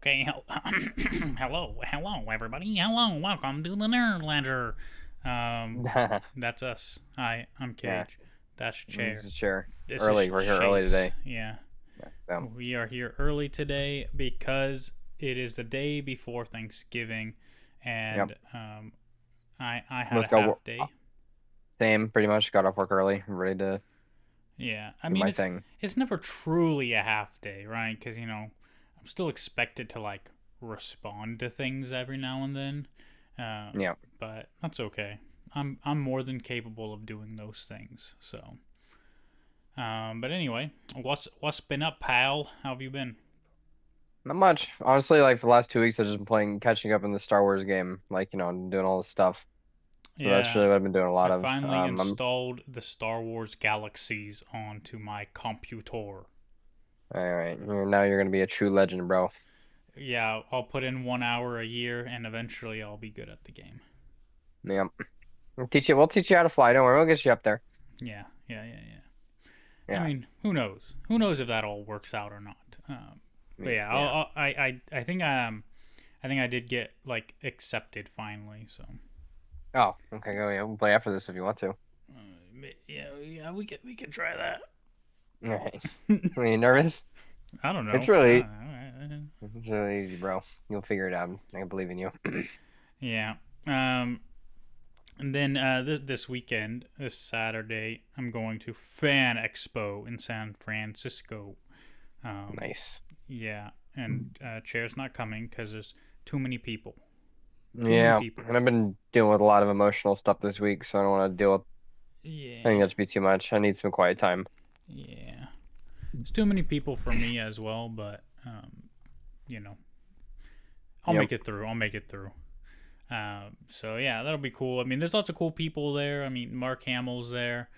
Okay, hello, everybody. Hello, welcome to the Nerd Ledger. That's us. I'm Yeah, Cage. That's this Chair. is Chair. This is Early. We're here early Chase. today. Yeah, Yeah, so we are here early today because it is the day before Thanksgiving, yep. and I had a Let's go. half day. Same, pretty much. Got off work early. I'm ready to Yeah, I do mean my it's thing. it's never truly a half day, right? Because I'm still expected to like respond to things every now and then. Yeah, But that's okay. I'm more than capable of doing those things. So, but anyway, what's been up, pal? How have you been? not much. Honestly, like for the last 2 weeks, I've just been playing, catching up in the Star Wars game. Doing all this stuff. So that's Yeah, really what I've been doing a I lot of. finally installed the Star Wars Galaxies onto my computer. All right. Now you're gonna be a true legend, bro. Yeah, I'll put in 1 hour a year, and eventually I'll be good at the game. Yep. Teach you. We'll teach you how to fly. Don't worry. We'll get you up there. Yeah. I Yeah. mean, who knows? Who knows if that all works out or not? But yeah, Yeah. I think I did get like accepted finally. So Oh, okay. Go. Yeah. We'll play after this if you want to. yeah, we could try that. All right. Are you nervous? I don't It's know. really, it's really easy, bro. You'll figure it out. I believe in you. Yeah. And then this weekend, this Saturday, I'm going to Fan Expo in San Francisco. Um, Nice. yeah, and Chair's not coming because there's too many people. Too many Yeah, people. and I've been dealing with a lot of emotional stuff this week, so I don't want to deal with anything Yeah, that's be too much. I need some quiet time. yeah. It's too many people for me as well, but you know, I'll Yep. make it through. I'll make it through. So yeah, that'll be cool. I mean, there's lots of cool people there. I mean, Mark Hamill's there,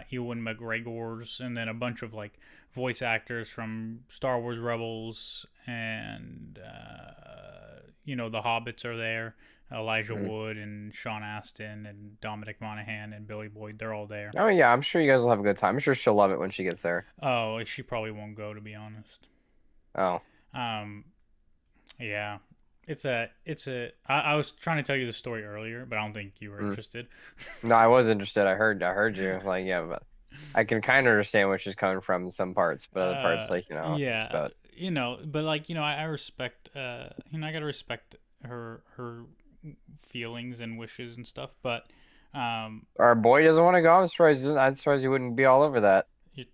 Ewan McGregor's, and then a bunch of like voice actors from Star Wars Rebels, and the Hobbits are there. Elijah Mhm. Wood and Sean Astin and Dominic Monaghan and Billy Boyd, they're all there. Oh yeah, I'm sure you guys will have a good time. I'm sure she'll love it when she gets there. Oh, she probably won't go, to be honest. Oh, Um, yeah, I was trying to tell you the story earlier, but I don't think you were mm. interested. No, I was interested. I heard you. Like, yeah, but I can kind of understand where she's coming from in some parts, but other parts, like, it's Yeah, about. but like I respect, I gotta respect her feelings and wishes and stuff. But um, Our boy doesn't want to go. I'm surprised he wouldn't be all over that. you,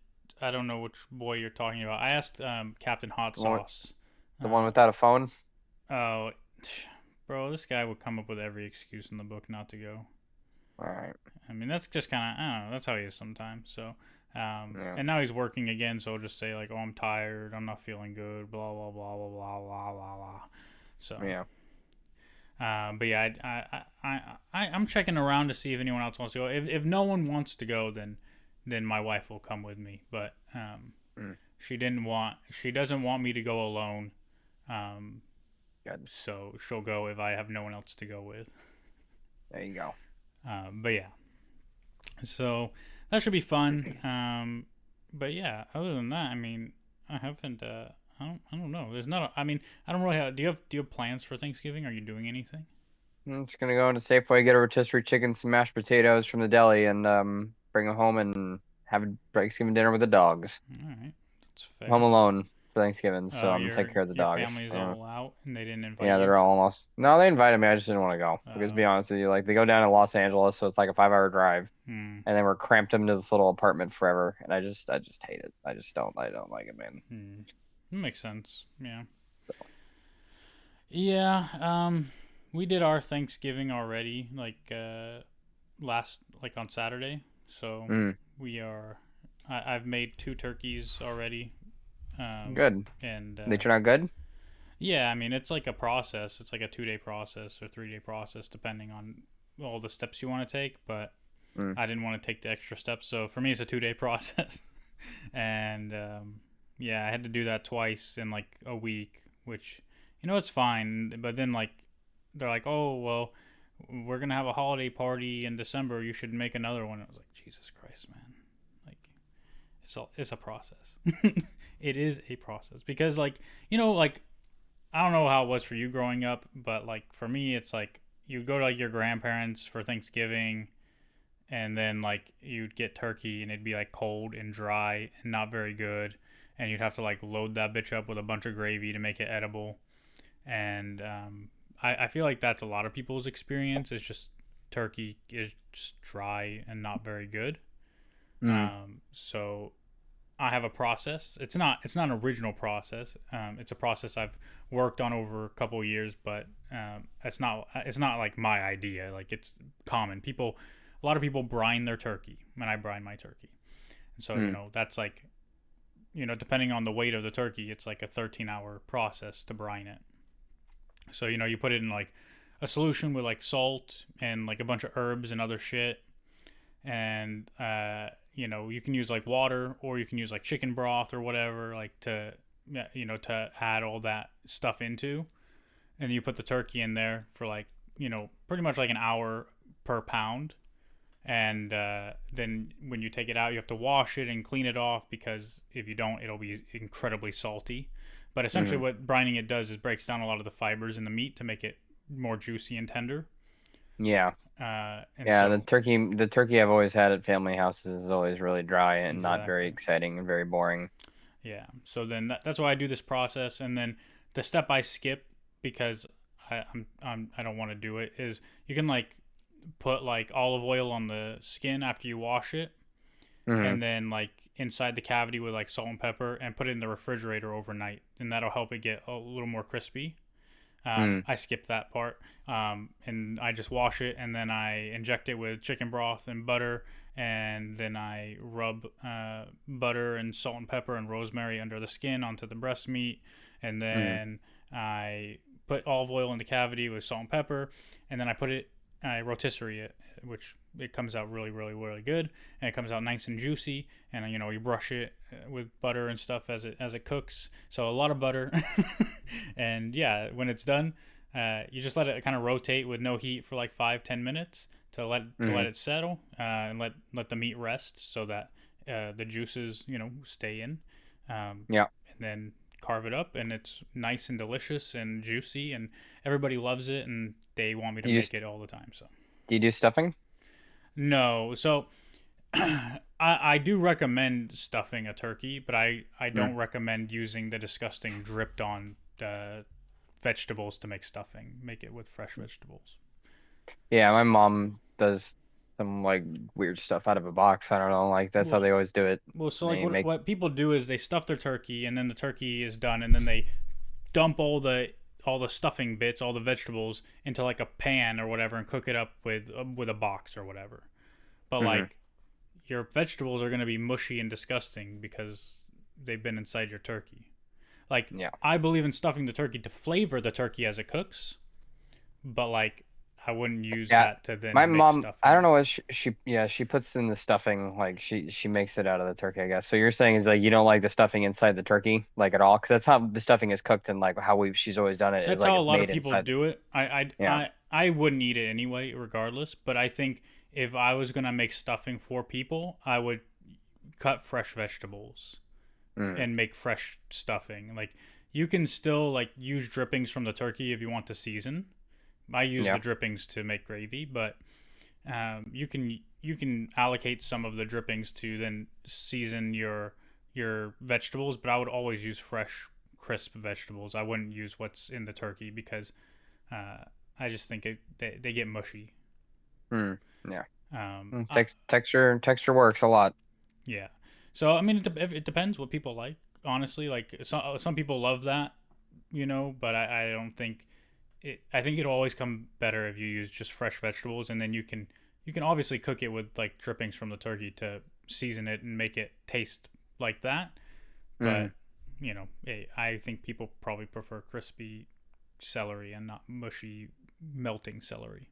I don't know which boy you're talking about. I asked Captain Hot The one, Sauce. the one Uh, without a phone. oh, bro, this guy would come up with every excuse in the book not to go. All right. I mean, that's just kind of, I don't know. That's how he is sometimes. So, Yeah. and now he's working again, so I'll just say like, "Oh, I'm tired. I'm not feeling good." Blah blah blah blah blah blah blah blah. So, Yeah. but yeah, I'm checking around to see if anyone else wants to go. If no one wants to go, then my wife will come with me. But Mm, she doesn't want me to go alone. Um, good. so she'll go if I have no one else to go with. There you go. But yeah, so that should be fun. But yeah, other than that, I mean, I haven't. I don't know. There's not. I mean, I don't really have. Do you have plans for Thanksgiving? Are you doing anything? I'm just gonna go into Safeway, get a rotisserie chicken, some mashed potatoes from the deli, and bring them home and have a Thanksgiving dinner with the dogs. All right, that's I'm home fair. alone for Thanksgiving, so Oh, I'm gonna take care of the your dogs. family's all out and they didn't invite Yeah, you. they're all almost. No, they invited me. I just didn't want to go because, to be Oh, honest with you, like they go down to Los Angeles, so it's like a 5 hour drive, hmm, and then we're cramped into this little apartment forever, and I just hate it. I don't like it, man. hmm. That makes sense. Yeah, So, yeah. We did our Thanksgiving already, like on Saturday. So mm, we are. I've made two turkeys already. good. And They turn out good. yeah, I mean, it's like a process. It's like a 2 day process or 3 day process, depending on all the steps you want to take. But Mm, I didn't want to take the extra steps. So for me, it's a 2 day process. And yeah, I had to do that twice in like a week, which, it's fine. But then, like, they're like, oh, well, we're going to have a holiday party in December. You should make another one. I was like, Jesus Christ, man. Like, it's a process. It is a process because, like, like I don't know how it was for you growing up, but like for me, it's like you go to like your grandparents for Thanksgiving, and then like you'd get turkey, and it'd be like cold and dry and not very good, and you'd have to like load that bitch up with a bunch of gravy to make it edible. And I feel like that's a lot of people's experience. It's just turkey is just dry and not very good. Mm. So I have a process. It's not an original process. It's a process I've worked on over a couple of years, but it's not like my idea. Like it's common. A lot of people brine their turkey, and I brine my turkey. And so Mm. that's like depending on the weight of the turkey, it's like a 13-hour process to brine it. So you put it in like a solution with like salt and like a bunch of herbs and other shit, and you can use like water, or you can use like chicken broth or whatever, like to to add all that stuff into, and you put the turkey in there for like pretty much like an hour per pound. And then when you take it out, you have to wash it and clean it off, because if you don't, it'll be incredibly salty. But essentially Mm. what brining it does is breaks down a lot of the fibers in the meat to make it more juicy and tender. Yeah. And Yeah, so the turkey I've always had at family houses is always really dry and not very exactly. exciting and very boring. Yeah. So then that's why I do this process. And then the step I skip, because I don't want to do it, is you can like put like olive oil on the skin after you wash it, Hmm. and then like inside the cavity with like salt and pepper, and put it in the refrigerator overnight, and that'll help it get a little more crispy. Mm. I skip that part, and I just wash it, and then I inject it with chicken broth and butter, and then I rub butter and salt and pepper and rosemary under the skin onto the breast meat, and Mm. then I put olive oil in the cavity with salt and pepper, and then I rotisserie it, which it comes out really, really, really good, and it comes out nice and juicy, and you brush it with butter and stuff as it cooks. So a lot of butter, and yeah, when it's done, you just let it kind of rotate with no heat for like 5-10 minutes to let Mm. it settle, and let the meat rest so that the juices stay in, Yeah. and then carve it up, and it's nice and delicious and juicy, and everybody loves it, and they want me to Do you make just it all the time. So do you do stuffing? no, so I do recommend stuffing a turkey, but I Mm. don't recommend using the disgusting dripped on vegetables to make stuffing. Make it with fresh vegetables. Yeah, my mom does some like weird stuff out of a box. I don't know, like that's how Well, they always do it. so like They what make what people do is they stuff their turkey, and then the turkey is done, and then they dump all the stuffing bits, all the vegetables into like a pan or whatever, and cook it up with a box or whatever. But Hmm. like your vegetables are going to be mushy and disgusting because they've been inside your turkey. Like Yeah. I believe in stuffing the turkey to flavor the turkey as it cooks, but like I wouldn't use Yeah. that to My then make mom, I don't stuffing. know what she yeah, she puts in the stuffing like she makes it out of the turkey, I guess. So you're saying is like you don't like the stuffing inside the turkey like at all? Because that's how the stuffing is cooked and like how she's always done it is That's like how a it's lot of made people inside. do it. Yeah. I wouldn't eat it anyway, regardless. But I think if I was gonna make stuffing for people, I would cut fresh vegetables Mm. and make fresh stuffing. Like you can still like use drippings from the turkey if you want to season. I use the Yeah. drippings to make gravy, but you can allocate some of the drippings to then season your vegetables. But I would always use fresh, crisp vegetables. I wouldn't use what's in the turkey because uh, I just think they get mushy. Mm. Yeah. Um, Mm. I, Texture works a lot. yeah. So I mean, it depends what people like. Honestly, like some people love that, but I don't think I think it'll always come better if you use just fresh vegetables, and then you can obviously cook it with like drippings from the turkey to season it and make it taste like that. Mm. But I think people probably prefer crispy celery and not mushy melting celery.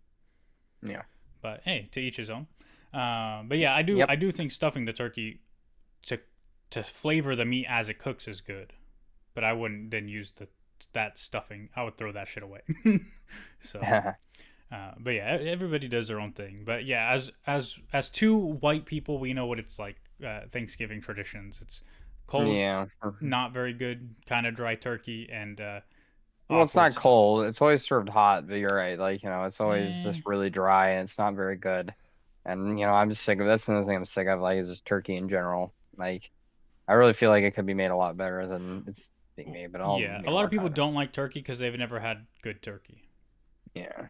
Yeah. But hey, to each his own. But yeah, I do Yep. I do think stuffing the turkey to to flavor the meat as it cooks is good. But I wouldn't then use that stuffing. I would throw that shit away. So, but yeah, everybody does their own thing. But yeah, as two white people, we know what it's like. Thanksgiving traditions. It's cold, Yeah. not very good, kind of dry turkey, and Well, it's awkward not stuff. cold. It's always served hot, but you're right. Like, it's always Eh, just really dry and it's not very good. And, I'm just sick of that's another thing I'm sick of, like, is just turkey in general. Like, I really feel like it could be made a lot better than it's being made, but I'll, yeah, a lot of work people on it. don't like turkey because they've never had good turkey. Yeah.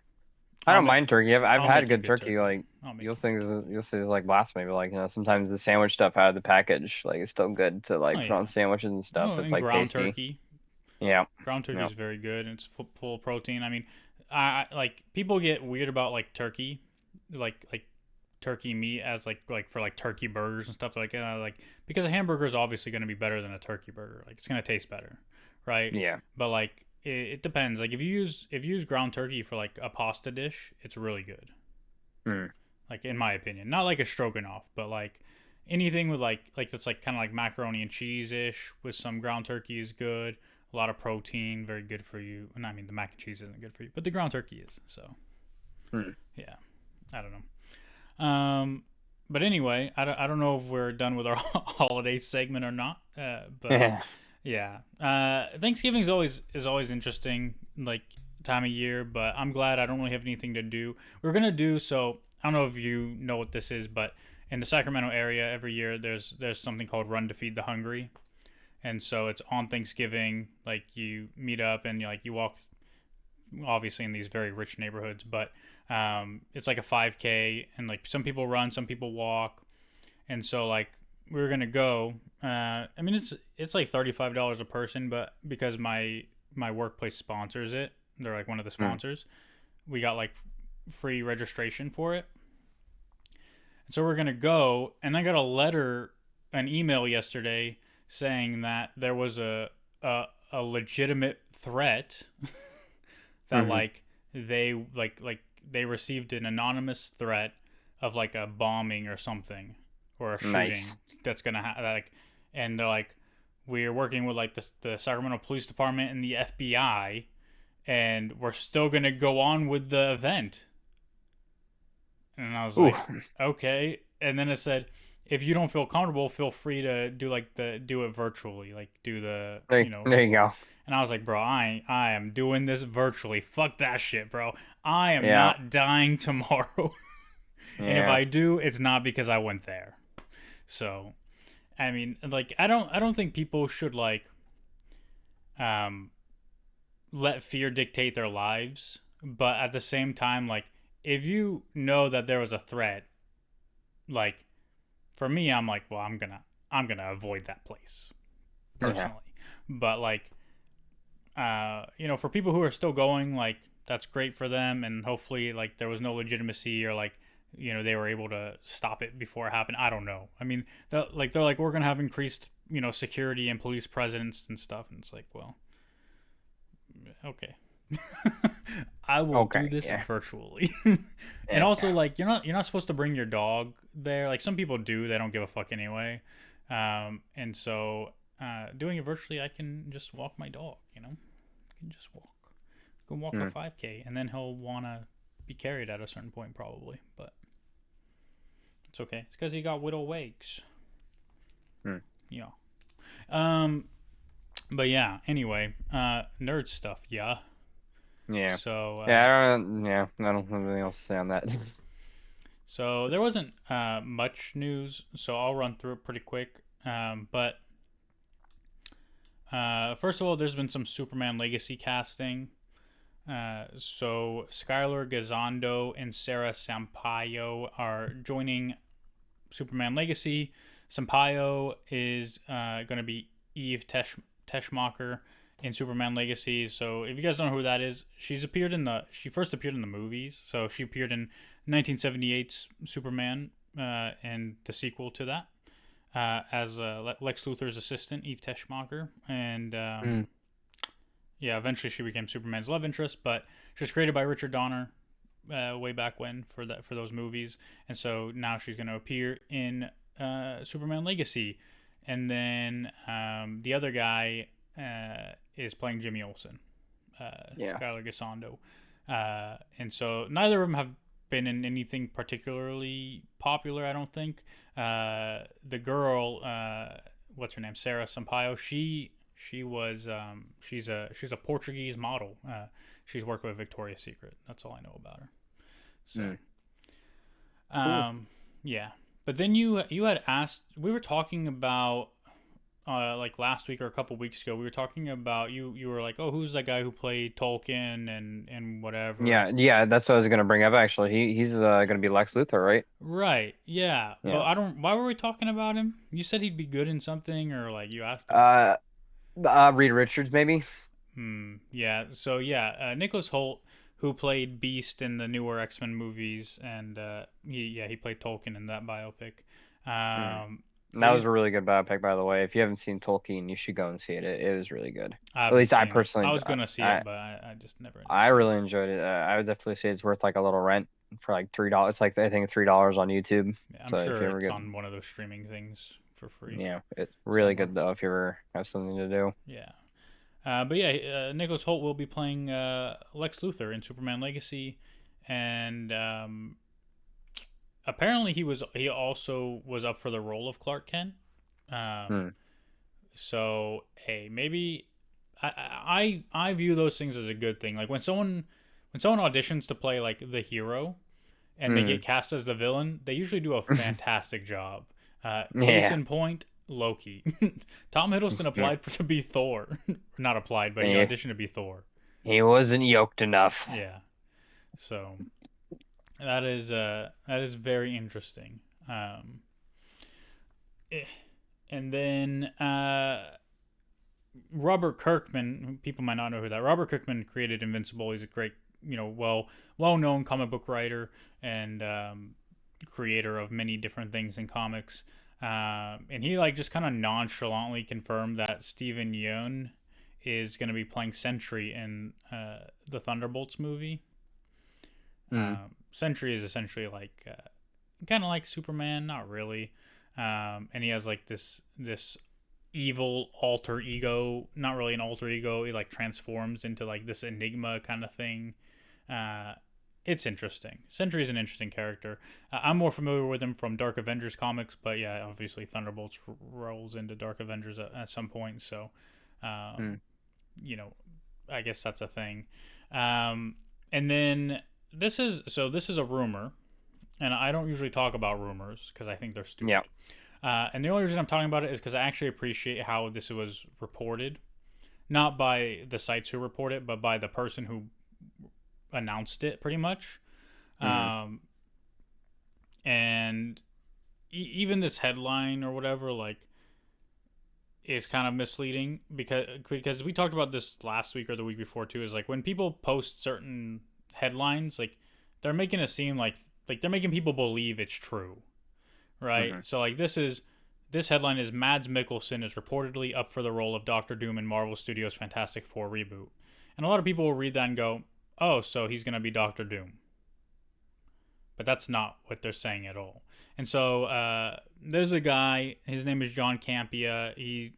I I'll don't make mind turkey. I've I'll had make you good good turkey. turkey. Like, I'll make you'll you. think you'll say it's like blasphemy, but like, sometimes the sandwich stuff out of the package, like, it's still good to Oh like put on yeah. sandwiches and stuff. Oh, It's and like ground tasty. turkey. Yeah. Ground turkey Yeah. is very good and it's full of protein. I mean, I like people get weird about like turkey, like turkey meat as like for like turkey burgers and stuff like because a hamburger is obviously going to be better than a turkey burger. Like it's going to taste better, right? Yeah. But like it depends. Like if you use ground turkey for like a pasta dish, it's really good. Hmm. Like in my opinion, not like a stroganoff, but like anything with like that's like kind of like macaroni and cheese ish with some ground turkey is good. A lot of protein, very good for you. And I mean, the mac and cheese isn't good for you, but the ground turkey is. So Hmm. yeah, I don't know. But anyway, I don't know if we're done with our holiday segment or not. But Yeah. yeah, Thanksgiving is always interesting, like time of year. But I'm glad I don't really have anything to do. We're gonna do so. I don't know if you know what this is, but in the Sacramento area, every year there's something called Run to Feed the Hungry, and so it's on Thanksgiving. Like you meet up and you walk, obviously in these very rich neighborhoods, but it's like a 5K, and like some people run, some people walk, and so like we were gonna go. I mean it's like $35 a person, but because my workplace sponsors it, they're like one of the Hmm. sponsors. We got like free registration for it, and so we're gonna go. And I got an email yesterday saying that there was a legitimate threat that Hmm. they received an anonymous threat of like a bombing or something or a Nice. shooting that's gonna happen. Like, and they're like, we're working with like the Sacramento Police Department and the FBI, and we're still gonna go on with the event. And I was Ooh. like, okay. And then it said, if you don't feel comfortable, feel free to do it virtually, like do the There you go. and I was like, bro, I am doing this virtually. Fuck that shit, bro. I am Yeah. not dying tomorrow. And if Yeah. I do, it's not because I went there. So, I mean, like I don't think people should like um let fear dictate their lives, but at the same time like if you know that there was a threat, like for me I'm like, well, I'm going to avoid that place Yeah. personally. But like for people who are still going, like that's great for them, and hopefully, like there was no legitimacy or like they were able to stop it before it happened. I don't know. I mean, they're like we're gonna have increased security and police presence and stuff, and it's like, well, okay. I will do Okay. this Yeah. virtually. And also Yeah. like you're not supposed to bring your dog there. Like some people do, they don't give a fuck anyway. And so doing it virtually, I can just walk my dog, I can just walk. Go walk a Hmm. 5K, and then he'll want to be carried at a certain point probably, but it's okay. It's cuz he got widow wakes. Hmm. Yeah. Um but yeah, anyway, nerd stuff, yeah. Yeah. So Yeah. I don't have anything else to say on that. so there wasn't much news, so I'll run through it pretty quick. But first of all, there's been some Superman Legacy casting. So Skylar Gazondo and Sarah Sampaio are joining Superman Legacy. Sampaio is going to be Eve Teschmacher in Superman Legacy. So if you guys don't know who that is, she first appeared in the movies. So she appeared in 1978's Superman and the sequel to that as Lex Luthor's assistant, Eve Teschmacher, and Hmm. yeah, eventually she became Superman's love interest. But she was created by Richard Donner way back when for those movies, and so now she's going to appear in Superman Legacy, and then the other guy is playing Jimmy Olsen, Yeah. Skylar Gasondo, and so neither of them have been in anything particularly popular. I don't think the girl, what's her name, Sarah Sampaio, She's a Portuguese model. She's worked with Victoria's Secret. That's all I know about her. So, Mm. Cool. yeah. But then you had asked. We were talking about like last week or a couple weeks ago. We were talking about you were like, oh, who's that guy who played Tolkien and whatever. Yeah, yeah, that's what I was gonna bring up actually. He's gonna be Lex Luthor, right? Right. Yeah. But Yeah. I don't. Why were we talking about him? You said he'd be good in something, or like you asked him. Uh, Reed Richards maybe. Hmm. Yeah. So yeah, Nicholas Hoult, who played Beast in the newer X-Men movies, and he played Tolkien in that biopic. Mm. Um, And that was he's a really good biopic, by the way. If you haven't seen Tolkien, you should go and see it. It was really good. I At haven't least I seen it. personally, I was gonna see it, but I just never ended up I seeing really it. enjoyed it. I would definitely say it's worth like a little rent for like $3. It's like I think $3 on YouTube. Yeah, I'm So if sure you ever it's get, on one of those streaming things for free yeah, it's really somewhere. good though if you ever have something to do. Yeah. But yeah, Nicholas Hoult will be playing Lex Luthor in Superman Legacy, and apparently he also was up for the role of Clark Kent. Um, Hmm. so hey, maybe I view those things as a good thing. Like when someone auditions to play like the hero and they Hmm. get cast as the villain, they usually do a fantastic job. Case Yeah. in point, Loki. Tom Hiddleston applied for to be Thor. Not applied, but he He, auditioned to be Thor. he wasn't yoked enough. Yeah. So that is very interesting. Um, eh, and then Robert Kirkman. People might not know who that. Robert Kirkman created Invincible. He's a great, well known comic book writer and creator of many different things in comics. And he like just kind of nonchalantly confirmed that Steven Yeun is going to be playing Sentry in the Thunderbolts movie. Hmm. Sentry is essentially like kind of like Superman, not really. And he has like this evil alter ego, not really an alter ego. He like transforms into like this enigma kind of thing. Uh, it's interesting. Sentry is an interesting character. I'm more familiar with him from Dark Avengers comics, but yeah, obviously Thunderbolts rolls into Dark Avengers at some point. So, Hmm. um, you know, I guess that's a thing. And then this is a rumor, and I don't usually talk about rumors because I think they're Yeah. stupid. And the only reason I'm talking about it is because I actually appreciate how this was reported, not by the sites who report it, but by the person who announced it, pretty much. Hmm. Um, and even this headline or whatever, like, is kind of misleading because we talked about this last week or the week before too. Is like when people post certain headlines, like they're making it seem like they're making people believe it's true, right? Hmm. So like this headline is Mads Mikkelsen is reportedly up for the role of Doctor Doom in Marvel Studios' Fantastic Four reboot, and a lot of people will read that and go, "Oh, so he's gonna be Doctor Doom," but that's not what they're saying at all. And so there's a guy. His name is John Campia.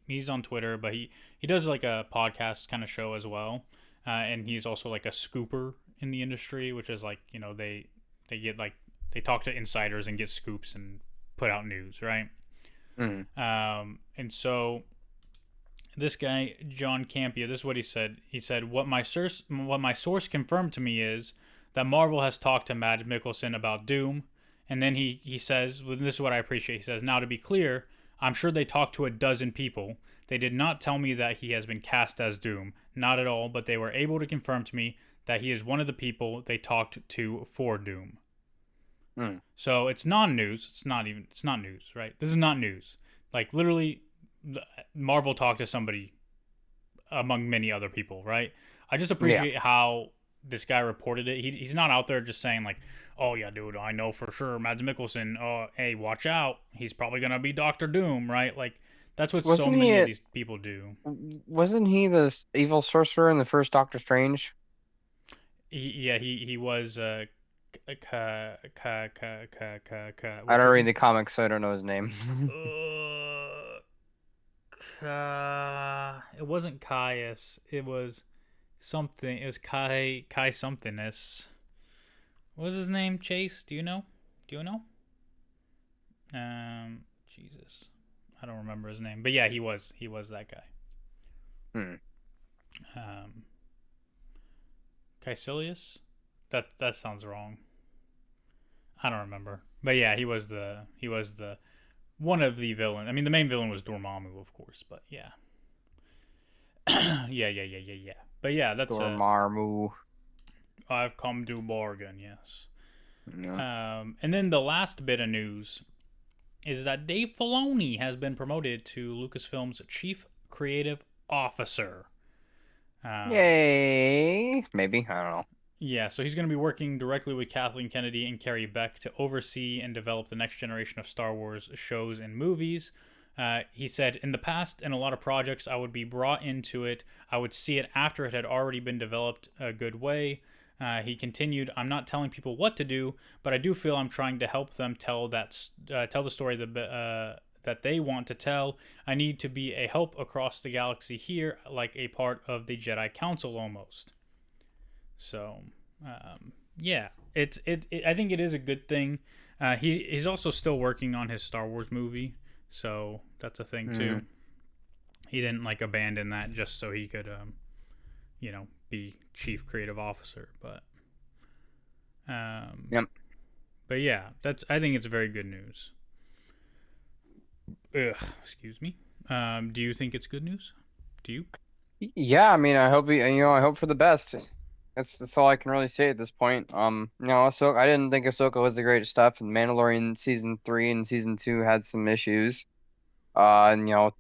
He's on Twitter, but he does like a podcast kind of show as well, and he's also like a scooper in the industry, which is like they get like they talk to insiders and get scoops and put out news, right? Hmm. And so this guy John Campia, this is what he said. He said, "What my source confirmed to me is that Marvel has talked to Mads Mikkelsen about Doom." And then he says, well, this is what I appreciate. He says, "Now to be clear, I'm sure they talked to a dozen people. They did not tell me that he has been cast as Doom, not at all. But they were able to confirm to me that he is one of the people they talked to for Doom." Hmm. So it's non-news. It's not news, right? This is not news. Like literally, Marvel talked to somebody among many other people, right? I just Yeah. appreciate how this guy reported it. He's not out there just saying like, "Oh yeah, dude, I know for sure Mads Mikkelsen. Oh, hey, watch out. He's probably gonna be Doctor Doom," right? Like that's what so Wasn't many of he? these people do. Wasn't he the evil sorcerer in the first Doctor Strange? Yeah, he was I what's don't his read name? the comics, so I don't know his name. Uh, it wasn't Caius. It was something. It was Kai somethingness. What was his name? Chase? Do you know? Do you know? Jesus, I don't remember his name. But yeah, he was that guy. Hmm. Um, Caecilius? That sounds wrong. I don't remember. But yeah, he was the one of the villain. I mean, the main villain was Dormammu, of course, but yeah. Yeah. But yeah, that's a Dormammu. I've come to bargain, yes. Yeah. And then the last bit of news is that Dave Filoni has been promoted to Lucasfilm's chief creative officer. Uh, Yay. Maybe. I don't know. yeah, so he's going to be working directly with Kathleen Kennedy and Carrie Beck to oversee and develop the next generation of Star Wars shows and movies. He said, in the past, in a lot of projects, I would be brought into it. I would see it after it had already been developed a good way. He continued, I'm not telling people what to do, but I do feel I'm trying to help them tell the story that they want to tell. I need to be a help across the galaxy here, like a part of the Jedi Council almost. So, yeah, I think it is a good thing. He's also still working on his Star Wars movie, so that's a thing too. Mm. He didn't like abandon that just so he could, be chief creative officer. Um, Yep. but yeah, I think it's very good news. Ugh, excuse me. Do you think it's good news? Do you? Yeah, I mean, I hope I hope for the best. That's all I can really say at this point. Ahsoka, I didn't think Ahsoka was the greatest stuff, and Mandalorian season 3 and season 2 had some issues. And the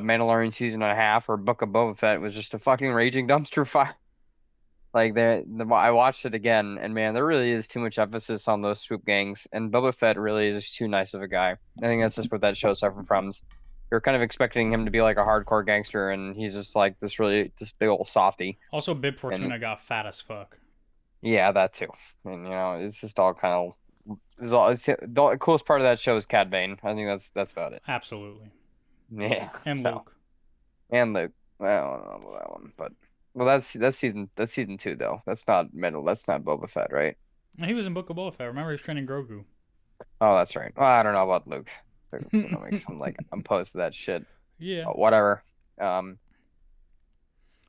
Mandalorian season and a half or Book of Boba Fett was just a fucking raging dumpster fire. Like I watched it again, and man, there really is too much emphasis on those swoop gangs, and Boba Fett really is just too nice of a guy. I think that's just what that show suffered from. You're kind of expecting him to be like a hardcore gangster, and he's just like this big old softy. Also, Bib And Fortuna got fat as fuck. yeah, that too. And it's just all kind of the coolest part of that show is Cad Bane. I think that's about it. Absolutely. Yeah. And So Luke. and Luke. Well, I don't know about that one, but well, that's season 2 though. That's not middle. That's not Boba Fett, right? He was in Book of Boba Fett. Remember, he's training Grogu. Oh, that's right. Well, I don't know about Luke. Makes him like I'm opposed to that shit. Yeah. But whatever. Um.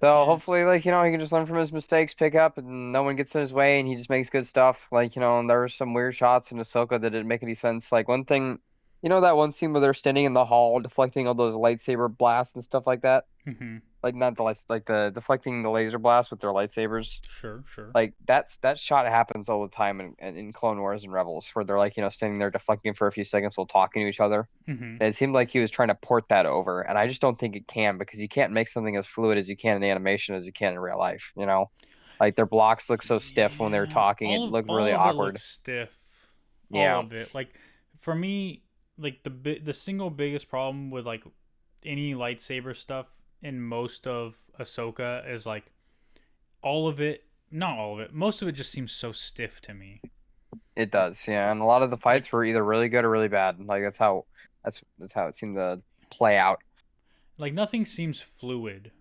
So Yeah. hopefully, like, he can just learn from his mistakes, pick up, and no one gets in his way, and he just makes good stuff. Like, and there were some weird shots in Ahsoka that didn't make any sense. Like one thing, that one scene where they're standing in the hall deflecting all those lightsaber blasts and stuff like that. Mm-hmm. Like not the lights, like the deflecting the laser blast with their lightsabers. Sure. Like that shot happens all the time in Clone Wars and Rebels, where they're like, standing there deflecting for a few seconds while talking to each other. Mm-hmm. And it seemed like he was trying to port that over, and I just don't think it can because you can't make something as fluid as you can in the animation as you can in real life. Like their blocks look so stiff when they're Yeah. talking; it All of looked all really of it awkward. looks stiff. All Yeah, of it. Like for me, like the single biggest problem with like any lightsaber stuff in most of Ahsoka is like all of it. Not all of it. Most of it just seems so stiff to me. it does. Yeah, and a lot of the fights Like were either really good or really bad. Like that's how it seemed to play out. like nothing seems fluid.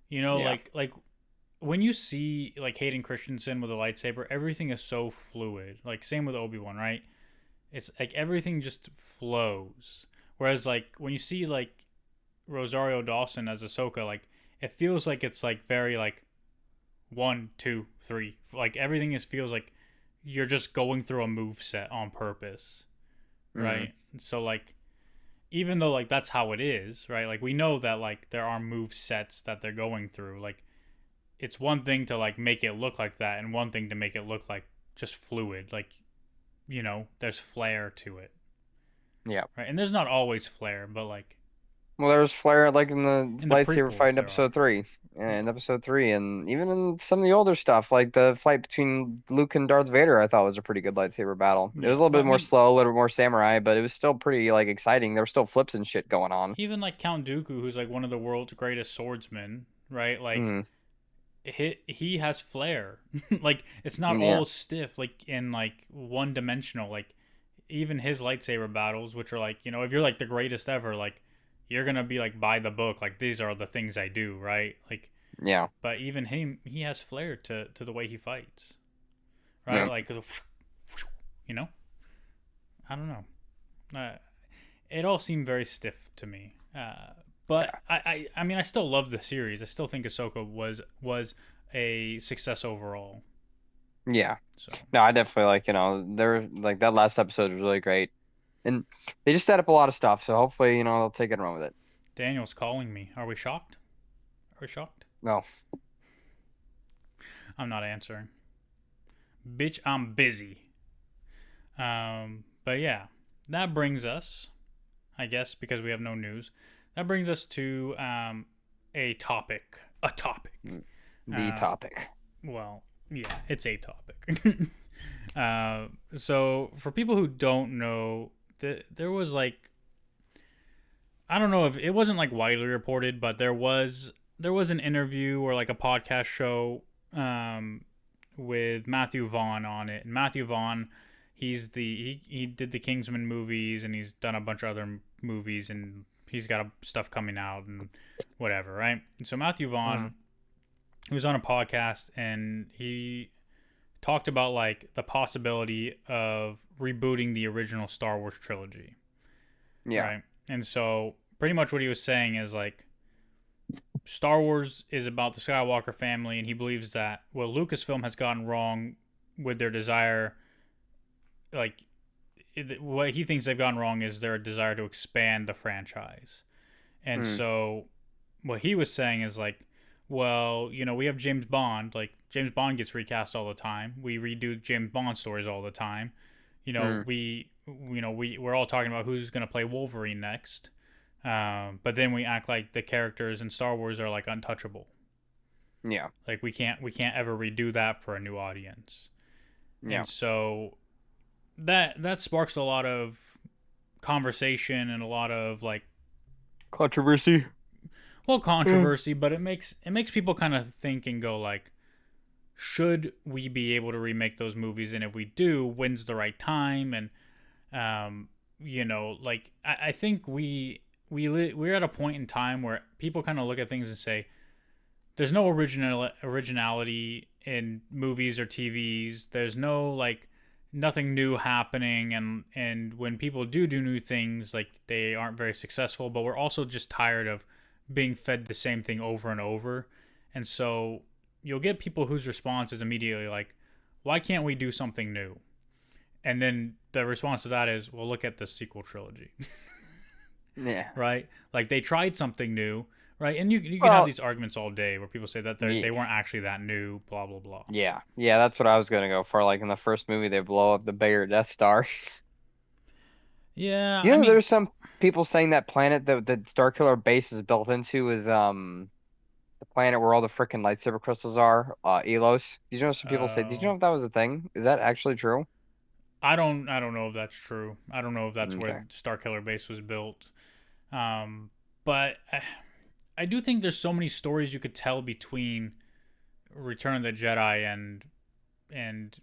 You know, Yeah. like when you see like Hayden Christensen with a lightsaber, everything is so fluid. Like same with Obi-Wan, right? It's like everything just flows. Whereas like when you see like Rosario Dawson as Ahsoka, like it feels like it's like very like one, two, three. Like everything is feels like you're just going through a move set on purpose, Mm. right? So like even though like that's how it is, right? Like we know that like there are move sets that they're going through. Like it's one thing to like make it look like that and one thing to make it look like just fluid. Like, there's flair to it. Yeah. Right? And there's not always flair, but like Well, there was Flair like in the in the lightsaber fight prequels in there are. episode three, and even in some of the older stuff, like the fight between Luke and Darth Vader, I thought was a pretty good lightsaber battle. It was Yeah. a little But bit I more mean slow, a little bit more samurai, but it was still pretty like exciting. There were still flips and shit going on. even like Count Dooku, who's like one of the world's greatest swordsmen, right? Like Mm, he has flair. Like it's not yeah, all stiff, like in like one dimensional. Like even his lightsaber battles, which are like, if you're like the greatest ever, like you're gonna be like by the book, like these are the things I do, right? Like, yeah, but even him, he has flair to the way he fights, right? yeah. Like, you know, I don't know. Uh, it all seemed very stiff to me. But Yeah. I mean, I still love the series. I still think Ahsoka was a success overall. Yeah. So No, I definitely like, they're like that last episode was really great. And they just set up a lot of stuff, so hopefully, they'll take it and run with it. Daniel's calling me. Are we shocked? Are we shocked? No. I'm not answering. Bitch, I'm busy. But yeah, that brings us, I guess, because we have no news, that brings us to a topic. A topic. The Uh, topic. well, yeah, it's a topic. So for people who don't know, there was like, I don't know if it wasn't like widely reported, but there was an interview or like a podcast show with Matthew Vaugn on it. And Matthew Vaugn, he did the Kingsman movies and he's done a bunch of other movies and he's got stuff coming out and whatever, right? And so Matthew Vaugn, he was on a podcast and he talked about like the possibility of rebooting the original Star Wars trilogy, Yeah. right? And so pretty much what he was saying is like Star Wars is about the Skywalker family, and he believes that what Lucasfilm has gotten wrong with their desire, like what he thinks they've gotten wrong is their desire to expand the franchise. And Mm. so what he was saying is like, well, we have James Bond. Like James Bond gets recast all the time. We redo James Bond stories all the time. Mm. We're all talking about who's going to play Wolverine next. But then we act like the characters in Star Wars are like untouchable. Yeah. Like we can't ever redo that for a new audience. Yeah. And so that sparks a lot of conversation and a lot of like, Controversy. well, controversy, but it makes people kind of think and go like, should we be able to remake those movies, and if we do, when's the right time? And like I think we're at a point in time where people kind of look at things and say there's no originality in movies or TVs. There's no like nothing new happening, and when people do new things, like they aren't very successful. But we're also just tired of being fed the same thing over and over, and so you'll get people whose response is immediately like, why can't we do something new? And then the response to that is, well, look at the sequel trilogy. Yeah. Right? Like they tried something new, right? And you can have these arguments all day where people say that they Yeah. weren't actually that new, blah blah blah. Yeah. Yeah, that's what I was gonna go for. Like in the first movie, they blow up the bigger Death Star. Yeah, I mean, There's some people saying that planet that the Starkiller base is built into is the planet where all the freaking lightsaber crystals are, Elos. Did you know some people say? Did you uh, know if that was a thing? Is that actually true? I don't know if that's true. I don't know if that's where Okay. Starkiller Base was built. But I do think there's so many stories you could tell between Return of the Jedi and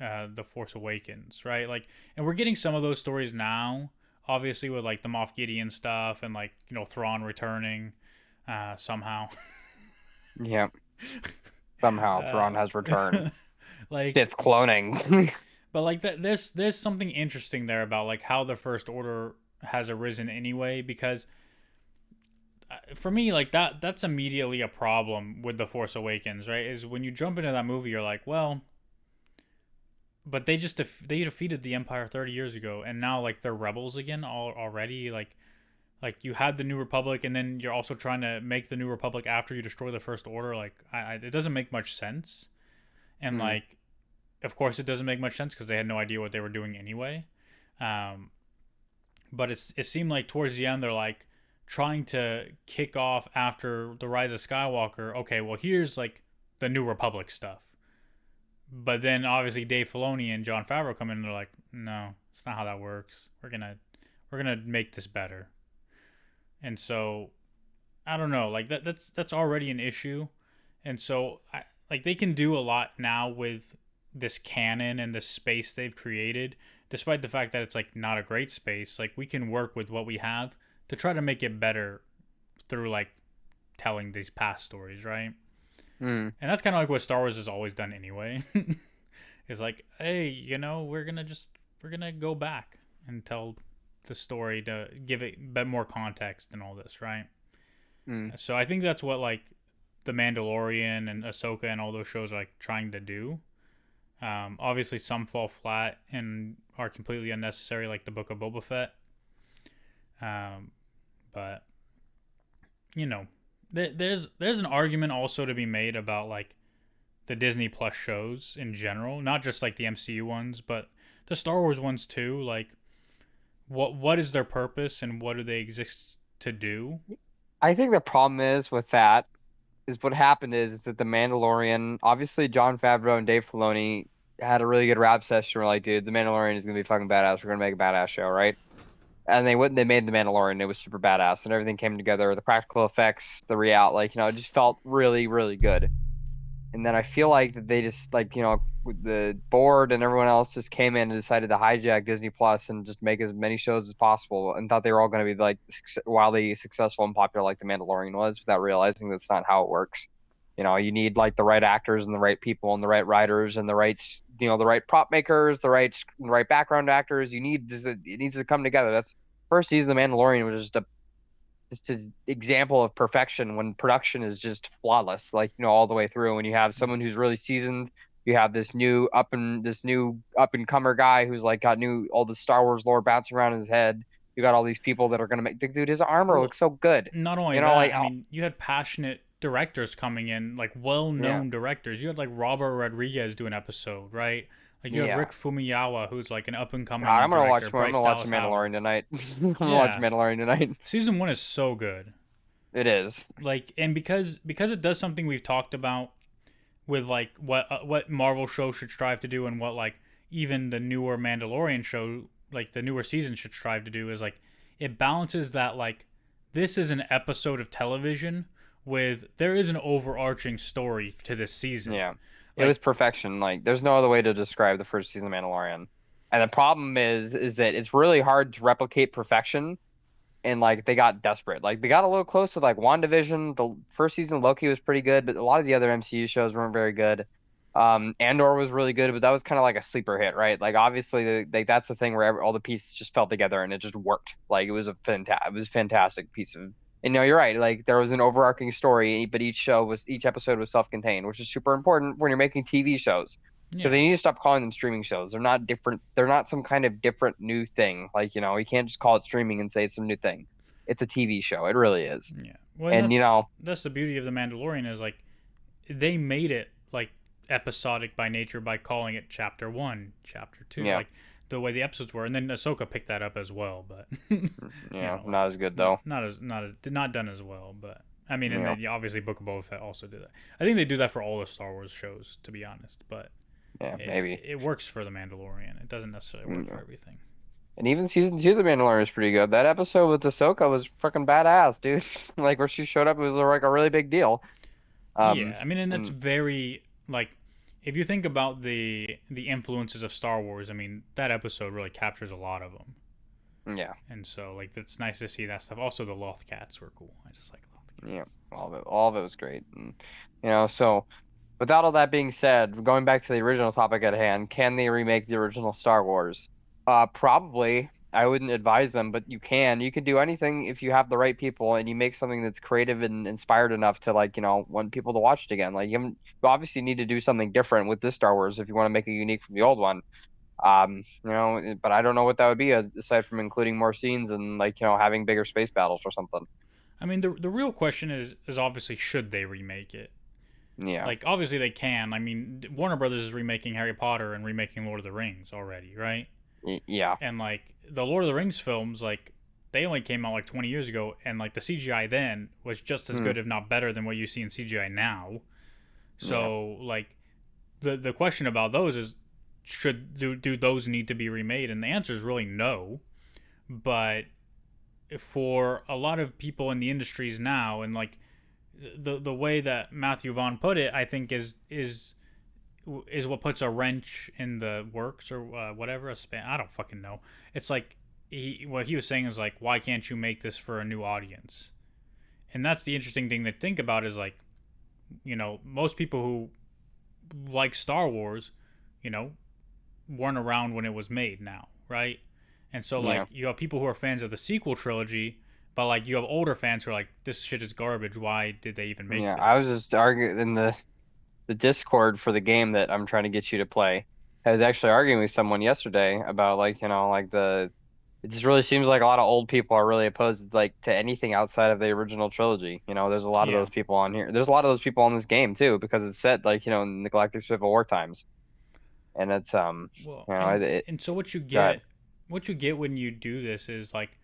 the Force Awakens, right? Like, and we're getting some of those stories now, obviously with like the Moff Gideon stuff and like Thrawn returning somehow. Yeah. Somehow Thrawn has returned. Like, Sith cloning. but like that, there's something interesting there about like how the First Order has arisen anyway, because for me, like that's immediately a problem with the Force Awakens, right? Is when you jump into that movie, you're like, well, but they defeated the Empire 30 years ago, and now like they're rebels again already. Like you had the New Republic, and then you're also trying to make the New Republic after you destroy the First Order. Like, it doesn't make much sense. And Hmm. like, of course, it doesn't make much sense because they had no idea what they were doing anyway. But it seemed like towards the end they're like trying to kick off after the Rise of Skywalker. Okay, well here's like the New Republic stuff. But then obviously Dave Filoni and Jon Favreau come in and they're like, no, it's not how that works. We're gonna make this better. And so I don't know, like that's already an issue. And so like they can do a lot now with this canon and this space they've created, despite the fact that it's like not a great space. Like we can work with what we have to try to make it better through like telling these past stories, right? Hmm. And that's kind of like what Star Wars has always done anyway. It's like, hey, we're gonna go back and tell the story to give it a bit more context and all this, right? Mm. So I think that's what like the Mandalorian and Ahsoka and all those shows are like trying to do. Obviously, some fall flat and are completely unnecessary, like the Book of Boba Fett. Um, but you know, there's an argument also to be made about like the Disney Plus shows in general, not just like the MCU ones, but the Star Wars ones too. Like, what is their purpose and what do they exist to do? I think the problem is with that is what happened is that the Mandalorian, obviously John Favreau and Dave Filoni had a really good rap session. We're like, dude, the Mandalorian is gonna be fucking badass. We're gonna make a badass show, right? And they went and they made the Mandalorian. It was super badass, and everything came together. The practical effects, the real, like it just felt really, really good. And then I feel like that they just like the board and everyone else just came in and decided to hijack Disney Plus and just make as many shows as possible, and thought they were all going to be like wildly successful and popular like The Mandalorian was, without realizing that's not how it works. You need like the right actors and the right people and the right writers and the right the right prop makers, the right background actors. It needs to come together. That's first season of The Mandalorian was just an example of perfection when production is just flawless, like all the way through. When you have someone who's really seasoned, you have this new up and comer guy who's like got new all the Star Wars lore bouncing around his head. You got all these people that are gonna make dude, his armor Well, looks so good. not only Like that, I mean, you had passionate directors coming in, like yeah, well-known directors. You had like Robert Rodriguez do an episode, right? Like you had yeah. Rick Fumiyawa, who's like an God, up-and-coming I'm gonna watch. director. I'm Bryce gonna watch The Dallas Howard. Mandalorian tonight. I'm gonna watch Yeah, Mandalorian tonight. season one is so good. It is. Like, and because it does something we've talked about with like what Marvel shows should strive to do, and what like even the newer Mandalorian show, like the newer season, should strive to do, is like it balances that like this is an episode of television with there is an overarching story to this season. Yeah. It was Like, perfection. Like there's no other way to describe the first season of Mandalorian. And the problem is that it's really hard to replicate perfection, and like they got desperate. Like they got a little close with like WandaVision. The first season of Loki was pretty good, but a lot of the other MCU shows weren't very good. Andor was really good, but that was kind of like a sleeper hit, right? Like obviously, that's the thing where all the pieces just fell together and it just worked. Like it was a fantastic piece of. And no, you're right. Like there was an overarching story, but each episode was self-contained, which is super important when you're making TV shows, because yeah, they need to stop calling them streaming shows. They're not different. They're not some kind of different new thing. Like you can't just call it streaming and say it's some new thing. It's a TV show. It really is. yeah. Well, and And that's the beauty of the Mandalorian, is like they made it like episodic by nature by calling it chapter one, chapter two, yeah, like the way the episodes were, and then Ahsoka picked that up as well, but yeah, like not as good though. not done as well, but I mean, and Yeah, then obviously Book of Boba Fett also did that. I think they do that for all the Star Wars shows, to be honest, but yeah, it maybe. it works for the Mandalorian. It doesn't necessarily work for Yeah. everything. And even season two of The Mandalorian is pretty good. That episode with Ahsoka was freaking badass, dude. Like where she showed up, it was like a really big deal. Yeah, I mean, and that's And very like if you think about the influences of Star Wars, I mean, that episode really captures a lot of them. yeah, And so, like, it's nice to see that stuff. Also, the Loth cats were cool. I just like Loth yeah, cats. So, all of it was great. And so without all that being said, going back to the original topic at hand, can they remake the original Star Wars? Probably. I wouldn't advise them, but you can. You can do anything if you have the right people and you make something that's creative and inspired enough to like, want people to watch it again. Like you obviously need to do something different with this Star Wars if you want to make it unique from the old one. But I don't know what that would be aside from including more scenes and like, having bigger space battles or something. I mean, the real question is obviously should they remake it? Yeah. Like, obviously they can. I mean, Warner Brothers is remaking Harry Potter and remaking Lord of the Rings already, right? Yeah. And like the Lord of the Rings films, like they only came out like 20 years ago, and like the CGI then was just as Hmm. good, if not better, than what you see in CGI now. Yeah. So like the question about those is do those need to be remade? And the answer is really no. But for a lot of people in the industries now, and like the way that Matthew Vaugn put it, I think is what puts a wrench in the works, or whatever, a span. I don't fucking know. It's like what he was saying is like, why can't you make this for a new audience? And that's the interesting thing to think about, is like, most people who like Star Wars, you know, weren't around when it was made now, right? And so Yeah. like you have people who are fans of the sequel trilogy, But like you have older fans who are like, this shit is garbage. Why did they even make Yeah, I was this? just arguing in the Discord for the game that I'm trying to get you to play. I was actually arguing with someone yesterday about like, like it just really seems like a lot of old people are really opposed like to anything outside of the original trilogy. There's a lot of Yeah. those people on here. There's a lot of those people on this game too because it's set like, in the Galactic Civil War times. And it's Well, you know, and it and so go ahead. what you get when you do this is like,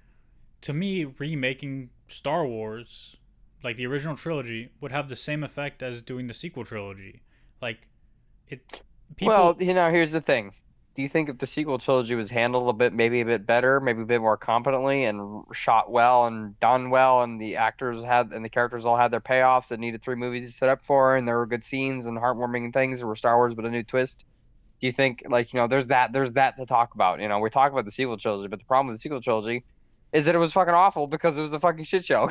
to me, remaking Star Wars, like the original trilogy, would have the same effect as doing the sequel trilogy. Like it, Well, people, here's the thing. Do you think if the sequel trilogy was handled maybe a bit better, maybe a bit more competently, and shot well and done well, and the characters all had their payoffs that needed 3 movies to set up for, and there were good scenes and heartwarming things that were Star Wars but a new twist? Do you think like there's that to talk about? We talk about the sequel trilogy, but the problem with the sequel trilogy is that it was fucking awful because it was a fucking shit show.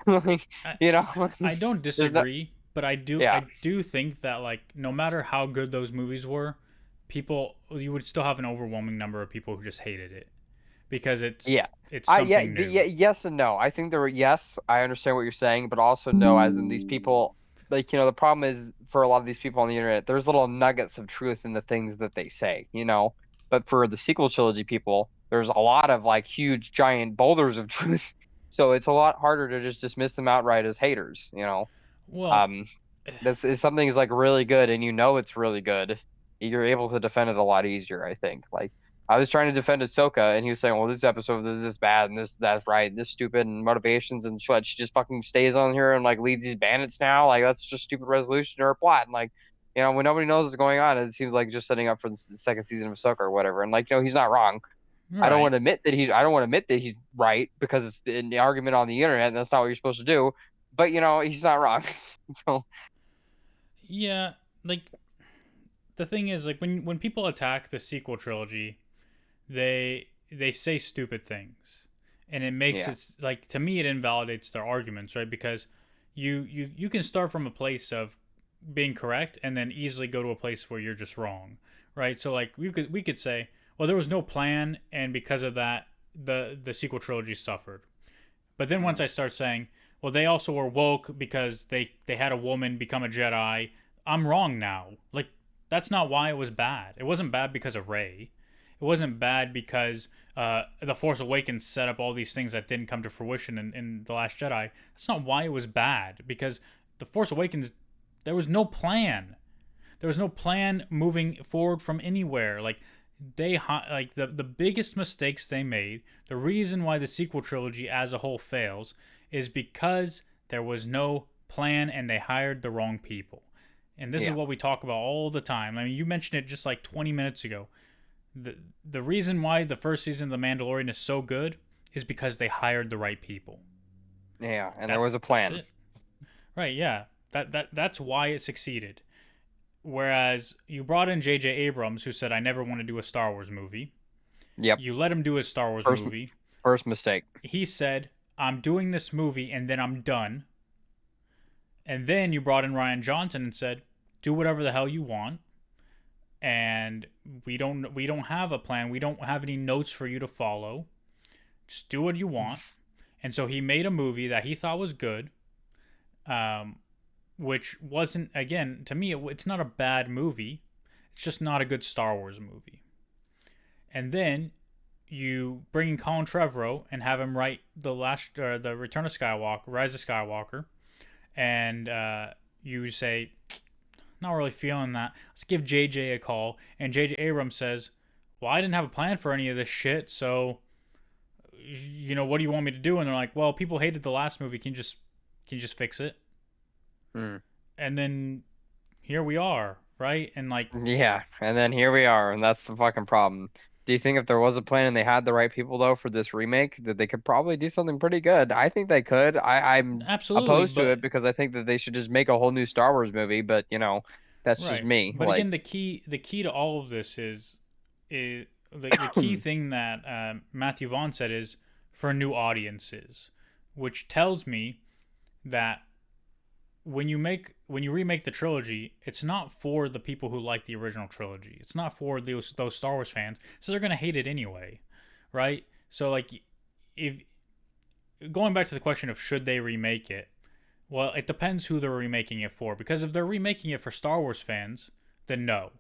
Like, I, you know, I don't there's no, disagree, but yeah, I do think that like no matter how good those movies were, people you would still have an overwhelming number of people who just hated it because yeah. it's Yeah, something new. yeah, yes and no. I think yes, I understand what you're saying, but also no, as in these people, like, the problem is for a lot of these people on the internet, there's little nuggets of truth in the things that they say. But for the sequel trilogy people, there's a lot of like huge giant boulders of truth. So it's a lot harder to just dismiss them outright as haters. Well, Um, this is something is like really good and it's really good, you're able to defend it a lot easier, I think. Like I was trying to defend Ahsoka and he was saying, well, this episode is this bad and that's right, and this stupid and motivations and what she just fucking stays on here and like leads these bandits now. Like that's just stupid resolution or a plot. And like, when nobody knows what's going on, it seems like just setting up for the second season of Ahsoka or whatever. And like, he's not wrong. right. I don't want to admit that he's right because it's in the argument on the internet and that's not what you're supposed to do. But he's not wrong. So Yeah, like the thing is like when people attack the sequel trilogy, they say stupid things. And it makes yeah. it like to me it invalidates their arguments, right? Because you can start from a place of being correct and then easily go to a place where you're just wrong, right? So like we could say, well, there was no plan, and because of that, the sequel trilogy suffered. But then once Mm, I start saying, well, they also were woke because they had a woman become a Jedi, I'm wrong now. Like that's not why it was bad. It wasn't bad because of Rey. It wasn't bad because the Force Awakens set up all these things that didn't come to fruition in the Last Jedi. That's not why it was bad. Because the Force Awakens, there was no plan. There was no plan moving forward from anywhere. Like the biggest mistakes they made, the reason why the sequel trilogy as a whole fails is because there was no plan and they hired the wrong people. And this is yeah. what we talk about all the time. I mean, you mentioned it just like 20 minutes ago. The reason why the first season of The Mandalorian is so good is because they hired the right people. Yeah, and there That was a that's plan. it. Right, yeah. That's why it succeeded. Whereas you brought in J.J. Abrams, who said, I never want to do a Star Wars movie. Yep. You let him do a Star Wars First movie. first mistake. He said, I'm doing this movie and then I'm done. And then you brought in Ryan Johnson and said, do whatever the hell you want. And we don't have a plan. We don't have any notes for you to follow. Just do what you want. And so he made a movie that he thought was good, um, which wasn't, again, to me, it's not a bad movie. It's just not a good Star Wars movie. And then you bring in Colin Trevorrow and have him write the Return of Skywalker, Rise of Skywalker, and you say, not really feeling that. Let's give JJ a call. And JJ Abrams says, well, I didn't have a plan for any of this shit, so what do you want me to do? And they're like, well, people hated the last movie. Can you just fix it? Mm. And then here we are, right? And like, Yeah, and then here we are, and that's the fucking problem. Do you think if there was a plan and they had the right people though for this remake, that they could probably do something pretty good? I think they could. I'm absolutely, opposed to but it because I think that they should just make a whole new Star Wars movie, but that's just right. me. But Like, again, the key to all of this is the key thing that Matthew Vaugn said is for new audiences, which tells me that when you remake the trilogy, it's not for the people who like the original trilogy. It's not for those Star Wars fans, so they're gonna hate it anyway, right? So like, if going back to the question of should they remake it, well, it depends who they're remaking it for. Because if they're remaking it for Star Wars fans, then no.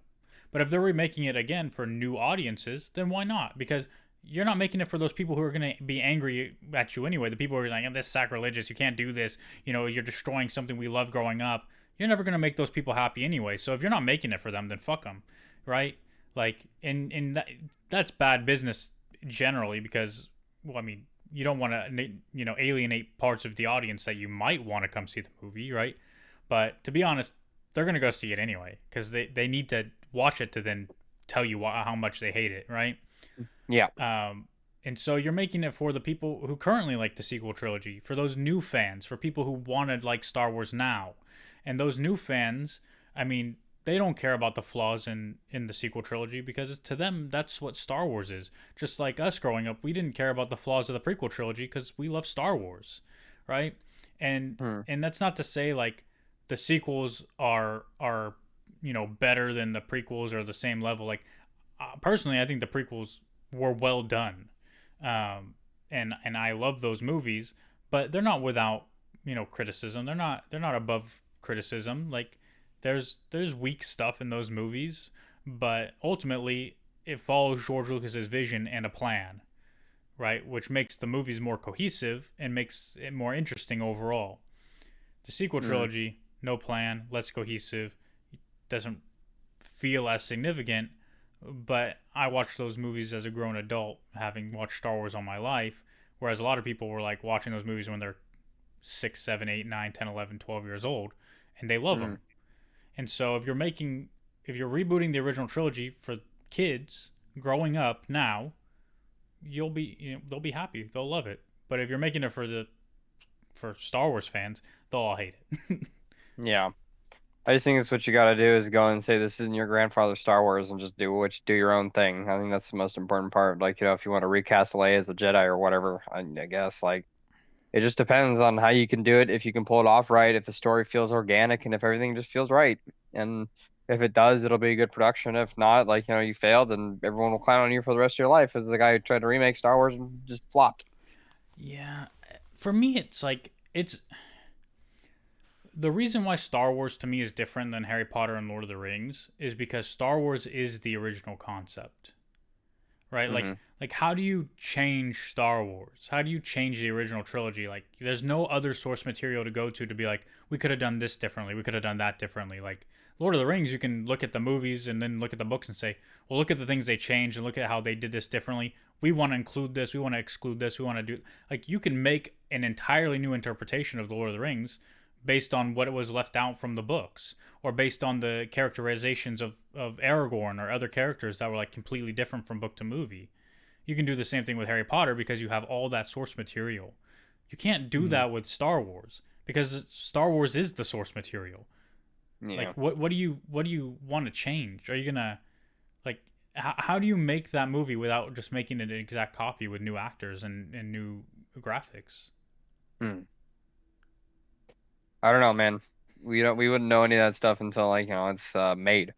But if they're remaking it again for new audiences, then why not? Because you're not making it for those people who are going to be angry at you anyway. The people who are like, oh, this is sacrilegious. You can't do this. You know, you're destroying something we loved growing up. You're never going to make those people happy anyway. So if you're not making it for them, then fuck them, right? Like, that's bad business generally because, well, I mean, you don't want to, alienate parts of the audience that you might want to come see the movie, right? But to be honest, they're going to go see it anyway because they need to watch it to then tell you how much they hate it, right? Yeah. And so you're making it for the people who currently like the sequel trilogy, for those new fans, for people who want to like Star Wars now. And those new fans, I mean, they don't care about the flaws in the sequel trilogy because to them, that's what Star Wars is. Just like us growing up, we didn't care about the flaws of the prequel trilogy because we love Star Wars, right? And that's not to say like the sequels are better than the prequels or the same level. Like personally, I think the prequels were well done, and I love those movies, but they're not without criticism. They're not above criticism. Like there's weak stuff in those movies, but ultimately it follows George Lucas's vision and a plan, right? Which makes the movies more cohesive and makes it more interesting overall. The sequel trilogy, no plan, less cohesive, doesn't feel as significant, but I watched those movies as a grown adult, having watched Star Wars all my life, whereas a lot of people were like watching those movies when they're 6, 7, 8, 9, 10, 11, 12 years old, and they love them. And so if you're rebooting the original trilogy for kids growing up now, they'll be happy. They'll love it. But if you're making it for Star Wars fans, they'll all hate it. Yeah. I just think it's what you got to do is go and say this isn't your grandfather's Star Wars and just do your own thing. I think that's the most important part. Like, if you want to recast Leia as a Jedi or whatever, I guess like it just depends on how you can do it. If you can pull it off right, if the story feels organic, and if everything just feels right. And if it does, it'll be a good production. If not, like, you failed and everyone will clown on you for the rest of your life as the guy who tried to remake Star Wars and just flopped. Yeah. For me, it's the reason why Star Wars to me is different than Harry Potter and Lord of the Rings is because Star Wars is the original concept. Right? Like how do you change Star Wars? How do you change the original trilogy? Like there's no other source material to go to be like, we could have done this differently. We could have done that differently. Like Lord of the Rings, you can look at the movies and then look at the books and say, well, look at the things they changed and look at how they did this differently. We want to include this. We want to exclude this. We want to do like you can make an entirely new interpretation of the Lord of the Rings based on what was left out from the books or based on the characterizations of Aragorn or other characters that were like completely different from book to movie. You can do the same thing with Harry Potter because you have all that source material. You can't do that with Star Wars because Star Wars is the source material. Yeah. Like what do you want to change? Are you gonna like how do you make that movie without just making it an exact copy with new actors and new graphics? I don't know, man. We wouldn't know any of that stuff until like it's made.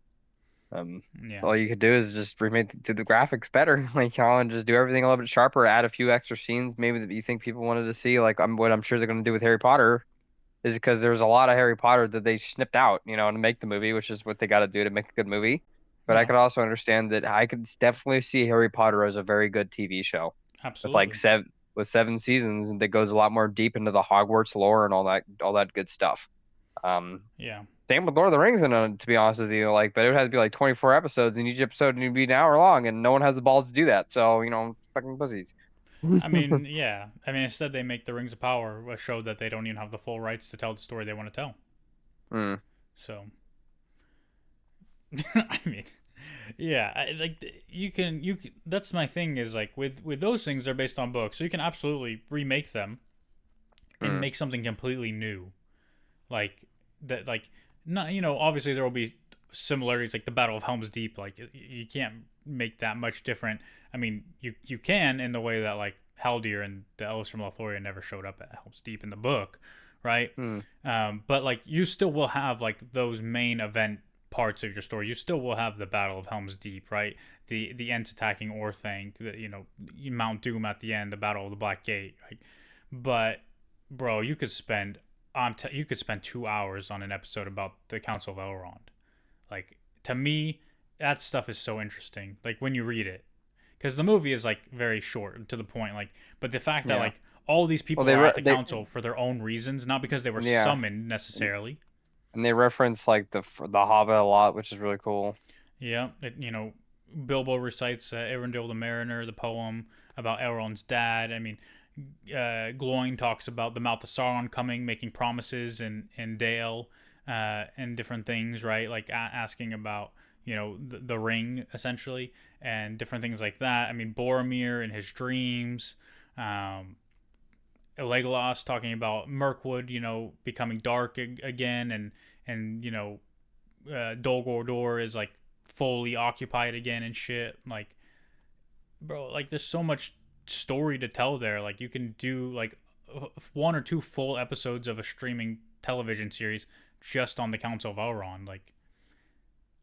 Yeah. So all you could do is just remake the graphics better, like and just do everything a little bit sharper, add a few extra scenes maybe that you think people wanted to see. Like what I'm sure they're going to do with Harry Potter is because there's a lot of Harry Potter that they snipped out, to make the movie, which is what they got to do to make a good movie. But I could also understand that I could definitely see Harry Potter as a very good TV show. Absolutely. With 7 seasons and that goes a lot more deep into the Hogwarts lore and all that good stuff. Yeah. Same with Lord of the Rings, to be honest with you, but it would have to be like 24 episodes, and each episode would be an hour long, and no one has the balls to do that. So, fucking pussies. I mean, yeah. I mean, instead they make the Rings of Power a show that they don't even have the full rights to tell the story they want to tell. So, I mean, yeah. You can. That's my thing. Is like with those things, they're based on books, so you can absolutely remake them and make something completely new, like that. Like not obviously there will be similarities like the Battle of Helm's Deep. Like you can't make that much different. I mean you can in the way that like Haldir and the elves from Lothlorien never showed up at Helm's Deep in the book, right? But like you still will have like those main event parts of your story. You still will have the Battle of Helm's Deep, right? The Ents attacking Orthanc, Mount Doom at the end, the Battle of the Black Gate, like. But bro, you could spend 2 hours on an episode about the Council of Elrond. Like, to me, that stuff is so interesting. Like, when you read it, because the movie is like very short and to the point. Like, but the fact that Yeah. like all these Well, people they are at the they council for their own reasons, not because they were yeah, summoned necessarily. and they reference like the Hobbit a lot, which is really cool. Yeah, Bilbo recites Arundel the Mariner, the poem about Elrond's dad. I mean, Gloin talks about the mouth of Sauron coming, making promises, and Dale, and different things, right? Like asking about the ring essentially, and different things like that. I mean, Boromir and his dreams. Um, Legolas talking about Mirkwood, becoming dark again, and Dol Guldur is like fully occupied again and shit. Like, bro, like there's so much story to tell there. Like, you can do like one or two full episodes of a streaming television series just on the Council of Elrond. Like,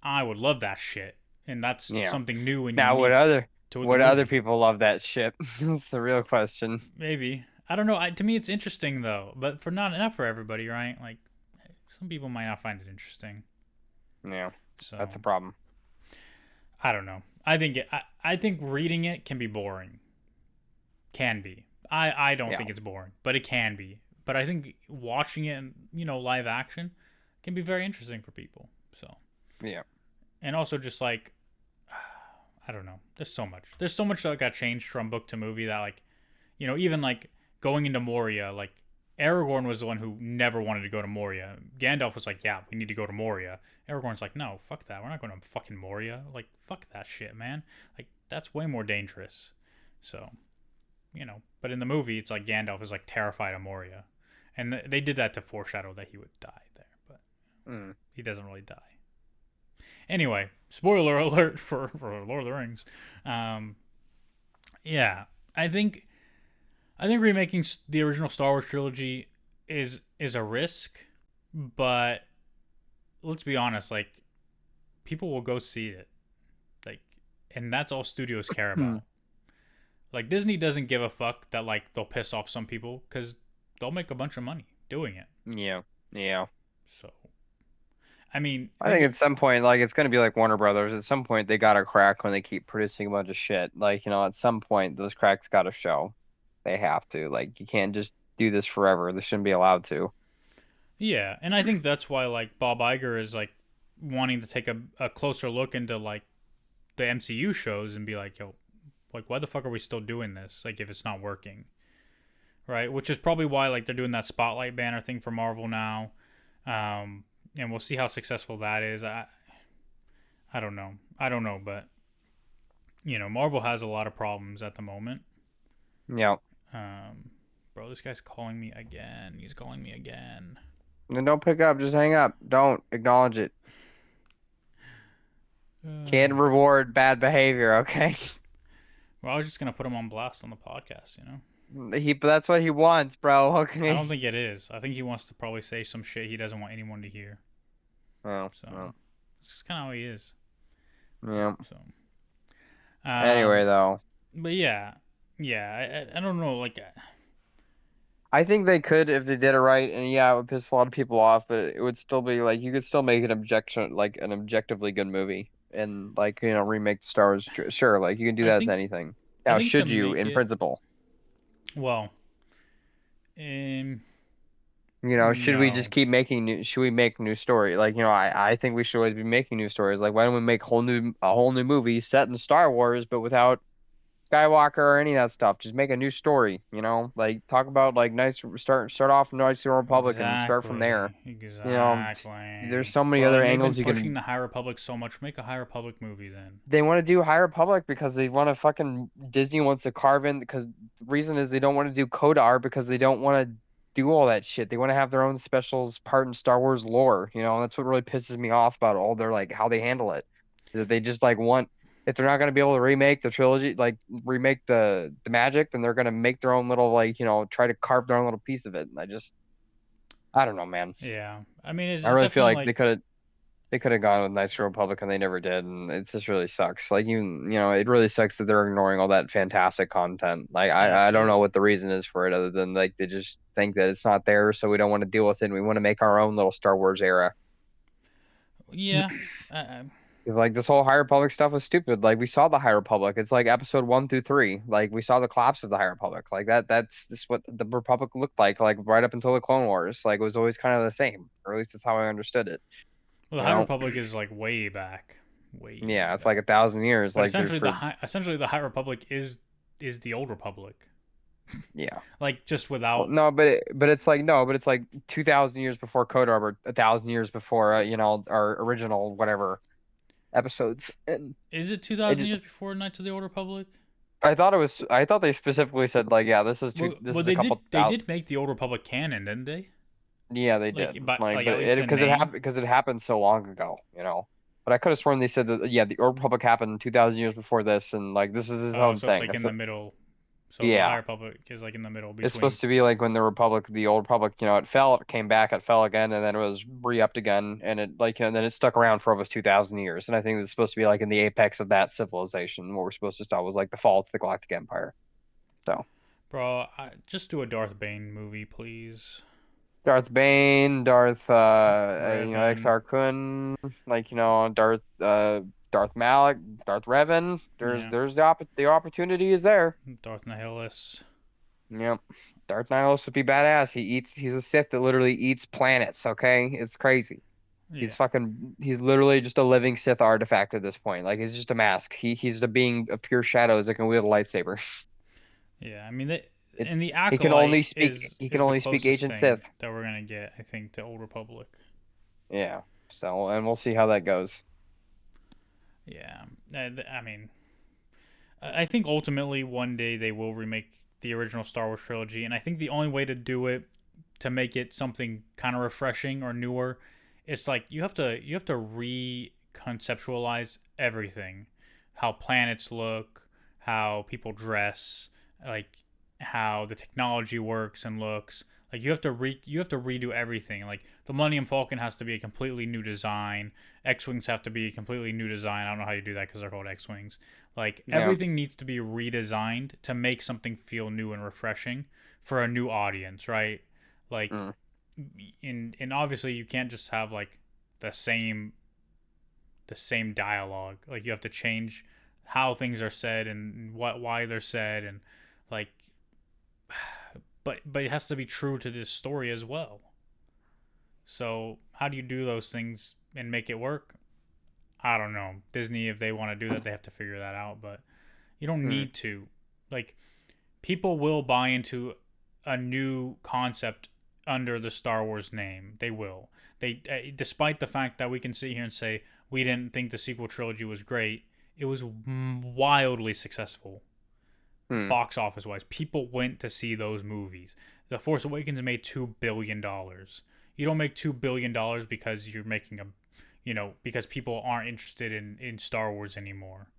I would love that shit, and that's Yeah. something new and Now, unique to the would other movie. people love that shit? That's the real question. Maybe, I don't know. To me, it's interesting though, but for not for everybody, right? Like, some people might not find it interesting. Yeah, So that's a problem. I don't know. I think reading it can be boring. Can be. I don't Yeah, think it's boring, but it can be. But I think watching it in, live action can be very interesting for people. So, yeah, and also just like I don't know. There's so much. There's so much that got changed from book to movie that like, even like going into Moria, like Aragorn was the one who never wanted to go to Moria. Gandalf was like, "Yeah, we need to go to Moria." Aragorn's like, "No, fuck that. We're not going to fucking Moria. Like, fuck that shit, man. Like, that's way more dangerous." So, but in the movie, it's like Gandalf is like terrified of Moria, and they did that to foreshadow that he would die there, but mm. he doesn't really die. Anyway, spoiler alert for Lord of the Rings. Um, yeah, I think remaking the original Star Wars trilogy is a risk, but let's be honest, like people will go see it, like, and that's all studios care about. Like Disney doesn't give a fuck that like they'll piss off some people because they'll make a bunch of money doing it. Yeah, yeah. So, I mean, I think at some point, like it's gonna be like Warner Brothers. At some point, they gotta crack when they keep producing a bunch of shit. Like, at some point, those cracks gotta show. They have to. Like, you can't just do this forever. They shouldn't be allowed to. yeah, and I think that's why like Bob Iger is like wanting to take a closer look into like the MCU shows and be like, yo, like why the fuck are we still doing this? Like if it's not working, right? Which is probably why like they're doing that spotlight banner thing for Marvel now, and we'll see how successful that is. I don't know. I don't know, but Marvel has a lot of problems at the moment. Yeah. Bro, this guy's calling me again. He's calling me again. Then don't pick up. Just hang up. Don't acknowledge it. Can't reward bad behavior. Okay. Well, I was just gonna put him on blast on the podcast. That's what he wants, bro. I Okay. don't think it is. I think he wants to probably say some shit he doesn't want anyone to hear. Oh, So well. it's just kind of how he is. Yeah. So, Anyway, um, though, but yeah, I don't know. Like, I think they could if they did it right, and yeah, it would piss a lot of people off, but it would still be like you could still make an objectively good movie, and like remake the Star Wars. Sure, like you can do I that with think anything. I Now, think to should you, make in it principle, well, um, should we just no, keep making new? Should we make new story? Like, I think we should always be making new stories. Like, why don't we make a whole new movie set in Star Wars, but without Skywalker or any of that stuff. Just make a new story, Like talk about like nice start off Knights of the Republic and start from there. exactly, You know, there's exactly. so many Well, other and they've been angles you pushing can. the High Republic so much. Make a High Republic movie then. They want to do High Republic because they want to fucking Disney wants to carve in because the reason is they don't want to do Kodar because they don't want to do all that shit. They want to have their own specials part in Star Wars lore. And that's what really pisses me off about all their like how they handle it. That they just like want if they're not going to be able to remake the trilogy, like remake the magic, then they're going to make their own little like try to carve their own little piece of it. And I don't know, man. Yeah, I mean, I it's really feel definitely like they like could have. They could have gone with Knights of the Republic and they never did, and it just really sucks. Like it really sucks that they're ignoring all that fantastic content. Like I don't know Absolutely. what the reason is for it other than like they just think that it's not there, so we don't want to deal with it. And we want to make our own little Star Wars era. Yeah. Uh, Because like this whole High Republic stuff was stupid. Like we saw the High Republic. It's like episode 1 through 3. Like we saw the collapse of the High Republic. Like that's just what the Republic looked like right up until the Clone Wars. Like it was always kind of the same. Or at least that's how I understood it. well, the You High know? Republic is like way back, way Yeah, it's like back. 1,000 years. But Like there's for essentially the High Republic is the old Republic. yeah. Like just Well, without. no, but it's like 2,000 years before Coda, or 1,000 years before our original whatever episodes. And Is it it 2,000 just years before Knights of the Old Republic? I thought they specifically said like yeah, this Well, is a couple they thousand. did make the Old Republic canon, didn't they? Yeah, they did. Like, Like but at least it the because name. it happened so long ago. But I could have sworn they said that yeah, the Old Republic happened 2,000 years before this, and like this is his Oh, own so it's thing. like in the middle. So the High Yeah, Republic is like in the middle it's between. supposed to be like when the Old Republic, it fell, it came back, it fell again, and then it was re-upped again, and it like, then it stuck around for almost 2,000 years. And I think it's supposed to be like in the apex of that civilization. What we're supposed to start was like the fall to the Galactic Empire. So Bro, just do a Darth Bane movie, please. Darth Bane, Revan. Exar Kun, Darth Malik, Darth Revan. Yeah. The opportunity is there. Darth Nihilus. Yep. Darth Nihilus would be badass. He's a Sith that literally eats planets, okay? It's crazy. Yeah. He's literally just a living Sith artifact at this point. Like he's just a mask. He's the being of pure shadows that can wield a lightsaber. Yeah. I mean, It, and the he Acolyte can only speak he can is the only speak closest ancient thing Sith. that we're gonna get, I think, to Old Republic. Yeah. So, and we'll see how that goes. Yeah. I mean, I think ultimately one day they will remake the original Star Wars trilogy, and I think the only way to do it to make it something kind of refreshing or newer, it's like you have to reconceptualize everything, how planets look, how people dress, like how the technology works and looks. Like you have to redo everything. Like the Millennium Falcon has to be a completely new design. X-wings have to be a completely new design. I don't know how you do that because they're called X-wings. Like Yeah. everything needs to be redesigned to make something feel new and refreshing for a new audience, right? Like Mm. and obviously you can't just have like the same the same dialogue. Like you have to change how things are said and why they're said and like but it has to be true to this story as well. So how do you do those things and make it work? I don't know. Disney, if they want to do that, they have to figure that out. But you don't Mm. need to. Like people will buy into a new concept under the Star Wars name. They will. Despite the fact that we can sit here and say we didn't think the sequel trilogy was great, it was wildly successful Mm. box office wise. People went to see those movies. The Force Awakens made $2 billion. You don't make $2 billion because you're making a, because people aren't interested in Star Wars anymore.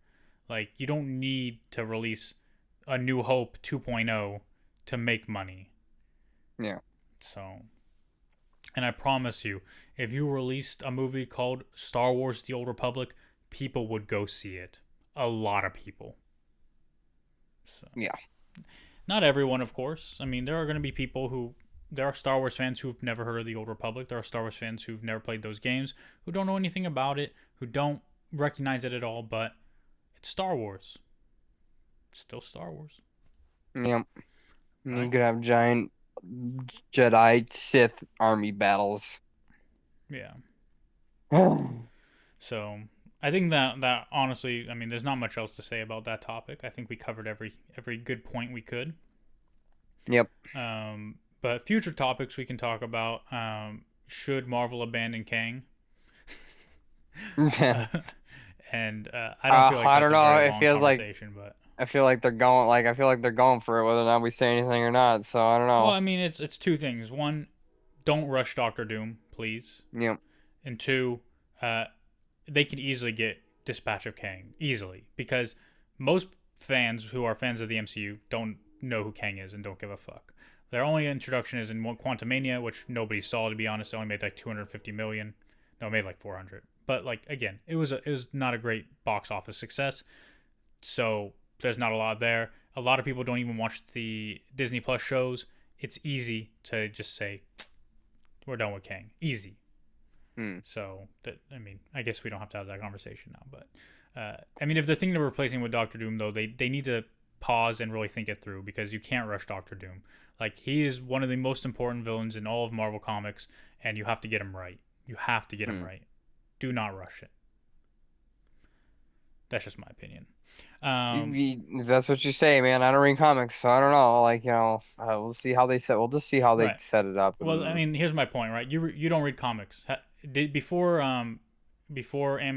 Like you don't need to release a New Hope 2.0 to make money. Yeah. So, and I promise you, if you released a movie called Star Wars: The Old Republic, people would go see it. A lot of people. So, Yeah. not everyone, of course. I mean, there are going to be people who there are Star Wars fans who've never heard of the Old Republic. There are Star Wars fans who've never played those games, who don't know anything about it, who don't recognize it at all, but it's Star Wars. It's still Star Wars, Yep. And you right? could have giant Jedi Sith army battles. Yeah. Yep. So, I think that honestly, I mean, there's not much else to say about that topic. I think we covered every good point we could. But future topics we can talk about. Should Marvel abandon Kang? Yeah. Uh, and I don't feel like I that's don't a know. very long conversation, but I feel like they're going for it, whether or not we say anything or not. So I don't well, know. I mean, it's two things. One, don't rush Doctor Doom, please. Yep. And two, uh, they can easily get Dispatch of Kang easily because most fans who are fans of the MCU don't know who Kang is and don't give a fuck. Their only introduction is in Quantumania, which nobody saw, to be honest. It only made like 250 million. No, it made like 400. But like again, it was not a great box office success. So there's not a lot there. A lot of people don't even watch the Disney Plus shows. It's easy to just say we're done with Kang. Easy. Hmm. So that, I mean, I guess we don't have to have that conversation now. But I mean, if they're thinking of replacing with Doctor Doom, though, they need to pause and really think it through because you can't rush Doctor Doom. Like he is one of the most important villains in all of Marvel Comics, and you have to get him right. You have to get him right. Do not rush it. That's just my opinion. If that's what you say, man. I don't read comics, so I don't know. Like, we'll see how they set. We'll just see how they Right. set it up. Well, I And mean, here's my point, right? You don't read comics. Did before Ant-Man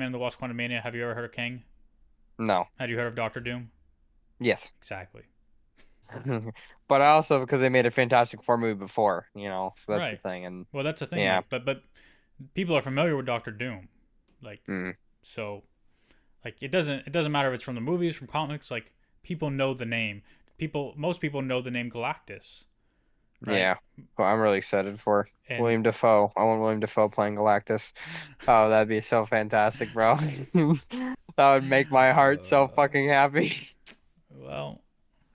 and the Wasp: Quantumania, have you ever heard of Kang? no, Had you heard of Doctor Doom? yes, Exactly. but I also because they made a Fantastic Four movie before, so that's the Right. thing. And Well, that's the thing. yeah, Like, but people are familiar with Doctor Doom, like mm, so. Like it doesn't matter if it's from the movies, from comics. Like people know the name. Most people know the name Galactus, right? yeah. Well, I'm really excited for And William Dafoe. I want William Dafoe playing Galactus. Oh, that'd be so fantastic, bro. That would make my heart so fucking happy. well,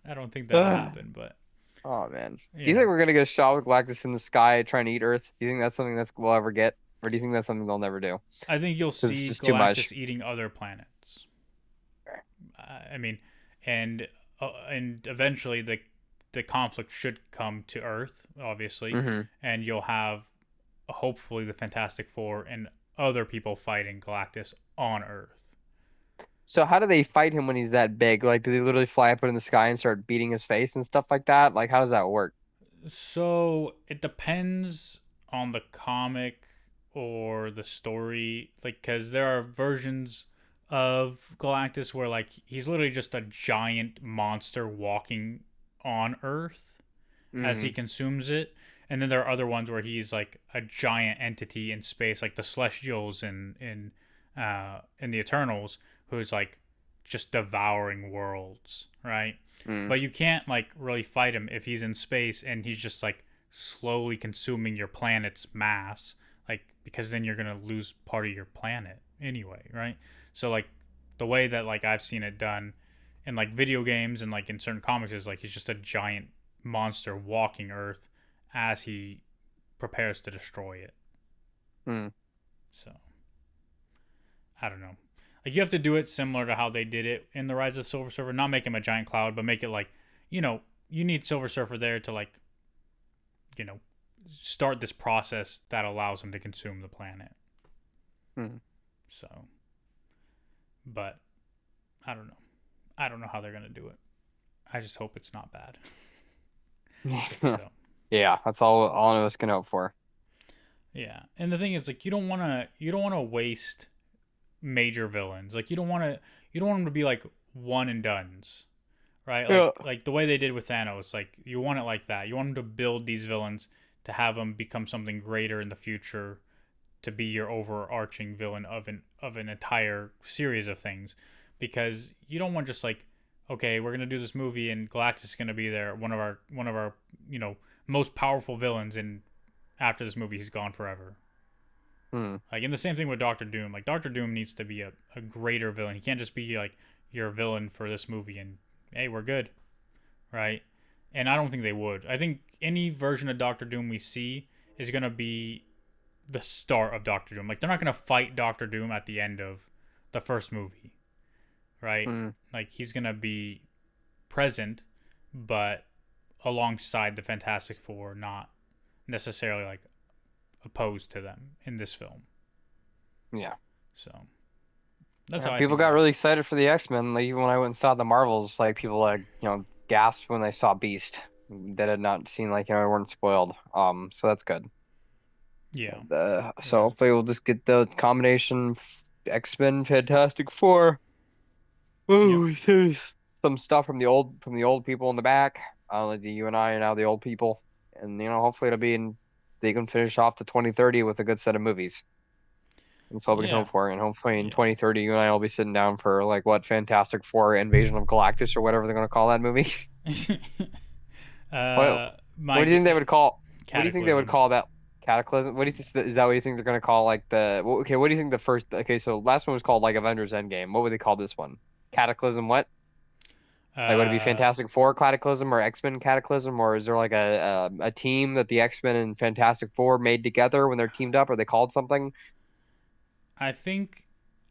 I don't think that'll Ugh. happen, but Oh man. Do you you think know, we're gonna get a shot with Galactus in the sky trying to eat Earth? Do you think that's something that's we'll ever get? Or do you think that's something they'll never do? I think you'll Because it's see just too much. Galactus eating other planets. I mean, and eventually the conflict should come to Earth, obviously, Hmm. and you'll have hopefully the Fantastic Four and other people fighting Galactus on Earth. So how do they fight him when he's that big? Like, do they literally fly up in the sky and start beating his face and stuff like that? Like, how does that work? So it depends on the comic or the story, like because there are versions of Galactus where like he's literally just a giant monster walking on Earth as he Hmm. consumes it. And then there are other ones where he's like a giant entity in space, like the Celestials in the Eternals, who's like just devouring worlds, right? Mm. But you can't like really fight him if he's in space and he's just like slowly consuming your planet's mass, like because then you're gonna lose part of your planet anyway, right? So like the way that like I've seen it done in like video games and like in certain comics is like he's just a giant monster walking Earth as he prepares to destroy it. Mm. So I don't know. Like you have to do it similar to how they did it in the Rise of Silver Surfer. Not make him a giant cloud, but make it like, you need Silver Surfer there to like, you know, start this process that allows him to consume the planet. Mm. So, but I don't know. I don't know how they're gonna do it. I just hope it's not bad. So Yeah, that's all of us can hope for. yeah, and the thing is, like, you don't wanna waste major villains. Like, you don't want them to be like one and dones, right? Yeah. Like the way they did with Thanos. Like, you want it like that. You want them to build these villains to have them become something greater in the future, to be your overarching villain of an entire series of things, because you don't want just like, okay, we're gonna do this movie and Galactus is gonna be there, one of our most powerful villains, and after this movie he's gone forever. Hmm. Like, and the same thing with Doctor Doom. Like, Doctor Doom needs to be a greater villain. He can't just be like your villain for this movie and hey, we're good, right? And I don't think they would. I think any version of Doctor Doom we see is gonna be the start of Doctor Doom. Like, they're not gonna fight Doctor Doom at the end of the first movie, right? Hmm. Like, he's gonna be present, but alongside the Fantastic Four, not necessarily like opposed to them in this film. Yeah. So that's Yeah, how I people think got about it. really excited for the X-Men. Like even when I went and saw the Marvels, like people like, gasped when they saw Beast that had not seen like, weren't spoiled. So that's good. Yeah, So that is hopefully good. we'll just get the combination X-Men Fantastic Four. Yep. Ooh, there's some stuff from the old people in the back. Like you and I are now the old people. And hopefully they can finish off the 2030 with a good set of movies. That's all we can Yeah. hope for. And hopefully in Yeah. 2030, you and I will be sitting down for like what Fantastic Four Invasion of Galactus or whatever they're going to call that movie. What uh, what do you think they would my call? What do you think they would Cataclysm. call that Cataclysm. What do you think? Is that what you think they're gonna call like the? Okay, what do you think the first? Okay, so last one was called like Avengers Endgame. What would they call this one? Cataclysm. What? Like, would it be Uh, Fantastic Four Cataclysm or X-Men Cataclysm, or is there like a team that the X-Men and Fantastic Four made together when they're teamed up? Are they called something? I think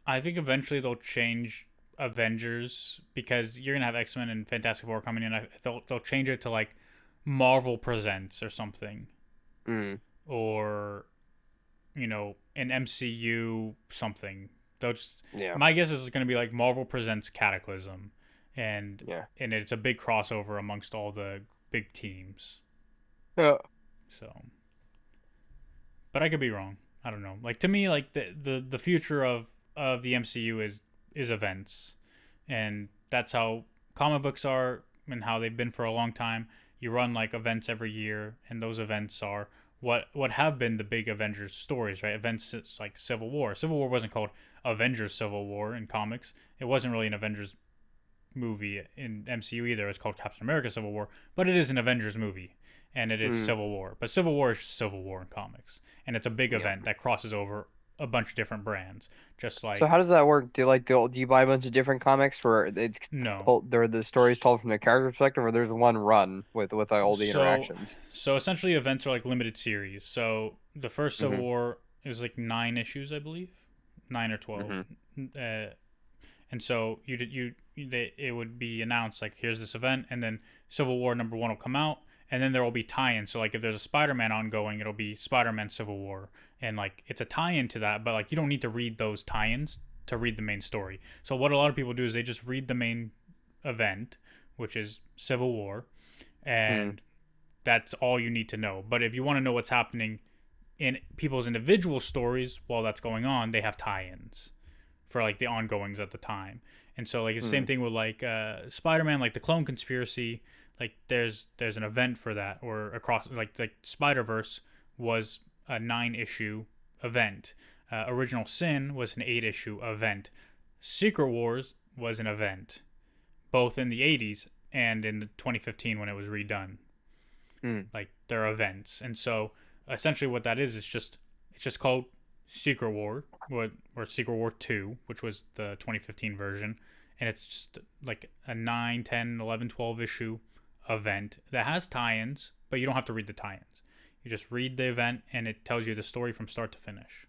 I think eventually they'll change Avengers because you're gonna have X Men and Fantastic Four coming in. They'll change it to like Marvel Presents or something, Mm, or an MCU something. They'll just yeah, My guess is it's gonna be like Marvel Presents Cataclysm, and yeah. it's a big crossover amongst all the big teams. Yeah. So, but I could be wrong. I don't know. Like to me, like the future of the MCU is events, and that's how comic books are and how they've been for a long time. You run like events every year, and those events are what have been the big Avengers stories, right? Events like Civil War. Civil War wasn't called Avengers Civil War in comics. It wasn't really an Avengers movie in MCU either. It's called Captain America Civil War, but it is an Avengers movie and it is Mm, Civil War. But Civil War is just Civil War in comics, and it's a big yeah. event that crosses over a bunch of different brands. Just So how like does that work? Do you buy a bunch of different comics where it's no, told, they're the stories told from the character perspective, or there's one run with all the so interactions? essentially events are like limited series. So the first Civil Mm-hmm. War is like 9 issues, I believe, 9 or 12. Mm-hmm. And so it would be announced like here's this event, and then Civil War #1 will come out, and then there will be tie-ins. So like if there's a Spider-Man ongoing, it'll be Spider-Man Civil War, and like it's a tie-in to that, but like you don't need to read those tie-ins to read the main story. So what a lot of people do is they just read the main event, which is Civil War, Mm, and that's all you need to know. But if you want to know what's happening in people's individual stories while that's going on, they have tie-ins for like the ongoings at the time. And so like it's the same mm, thing with like Spider-Man, like the Clone Conspiracy. Like there's an event for that, or across like Spider-Verse was a 9 issue event. Original Sin was an 8 issue event. Secret Wars was an event, both in the 80s and in the 2015 when it was redone. mm. Like they're events, and so essentially what that is it's just called Secret War, or Secret War 2, which was the 2015 version, and it's just like a 9, 10, 11, 12 issue event that has tie-ins, but you don't have to read the tie-ins. You just read the event and it tells you the story from start to finish.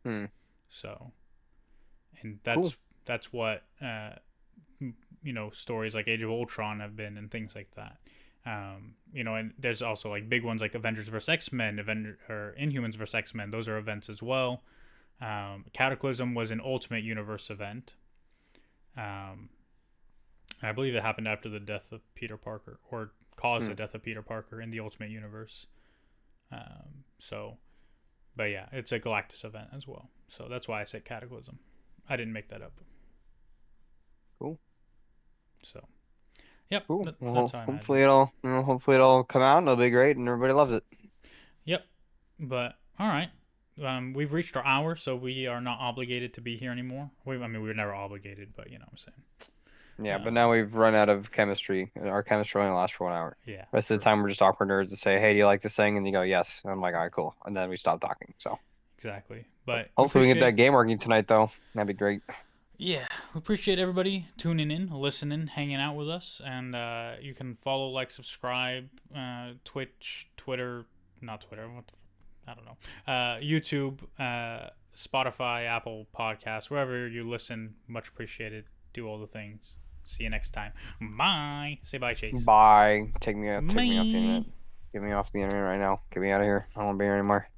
Mm. So, and Cool. that's what stories like Age of Ultron have been and things like that. And there's also like big ones like Avengers vs X-Men, or Inhumans vs X-Men. Those are events as well. Cataclysm was an Ultimate Universe event. I believe it happened after the death of Peter Parker, or caused the Mm. death of Peter Parker in the Ultimate Universe. So, but yeah, it's a Galactus event as well. So that's why I said Cataclysm. I didn't make that up. Cool. So, yep, Cool. that's Well, how I imagine hopefully it. it'll come out and it'll be great and everybody loves it. Yep, but all right. We've reached our hour, so we are not obligated to be here anymore. I mean, we were never obligated, but you know what I'm saying. Yeah, but Um, now we've run out of chemistry. Our chemistry only lasts for 1 hour. yeah, Rest of the true. time we're just awkward nerds to say, "Hey, do you like this thing?" And you go, "Yes." And I'm like, "All right, cool." And then we stop talking. So Exactly. But we hopefully we can get appreciate that game working tonight, though. That'd be great. Yeah, we appreciate everybody tuning in, listening, hanging out with us, and you can follow, like, subscribe, Twitch, Twitter, not Twitter, I don't know, YouTube, Spotify, Apple Podcasts, wherever you listen. Much appreciated. Do all the things. See you next time. Bye. Say bye, Chase. Bye. Take me off the internet. Bye. Get me off the internet right now. Get me out of here. I don't want to be here anymore.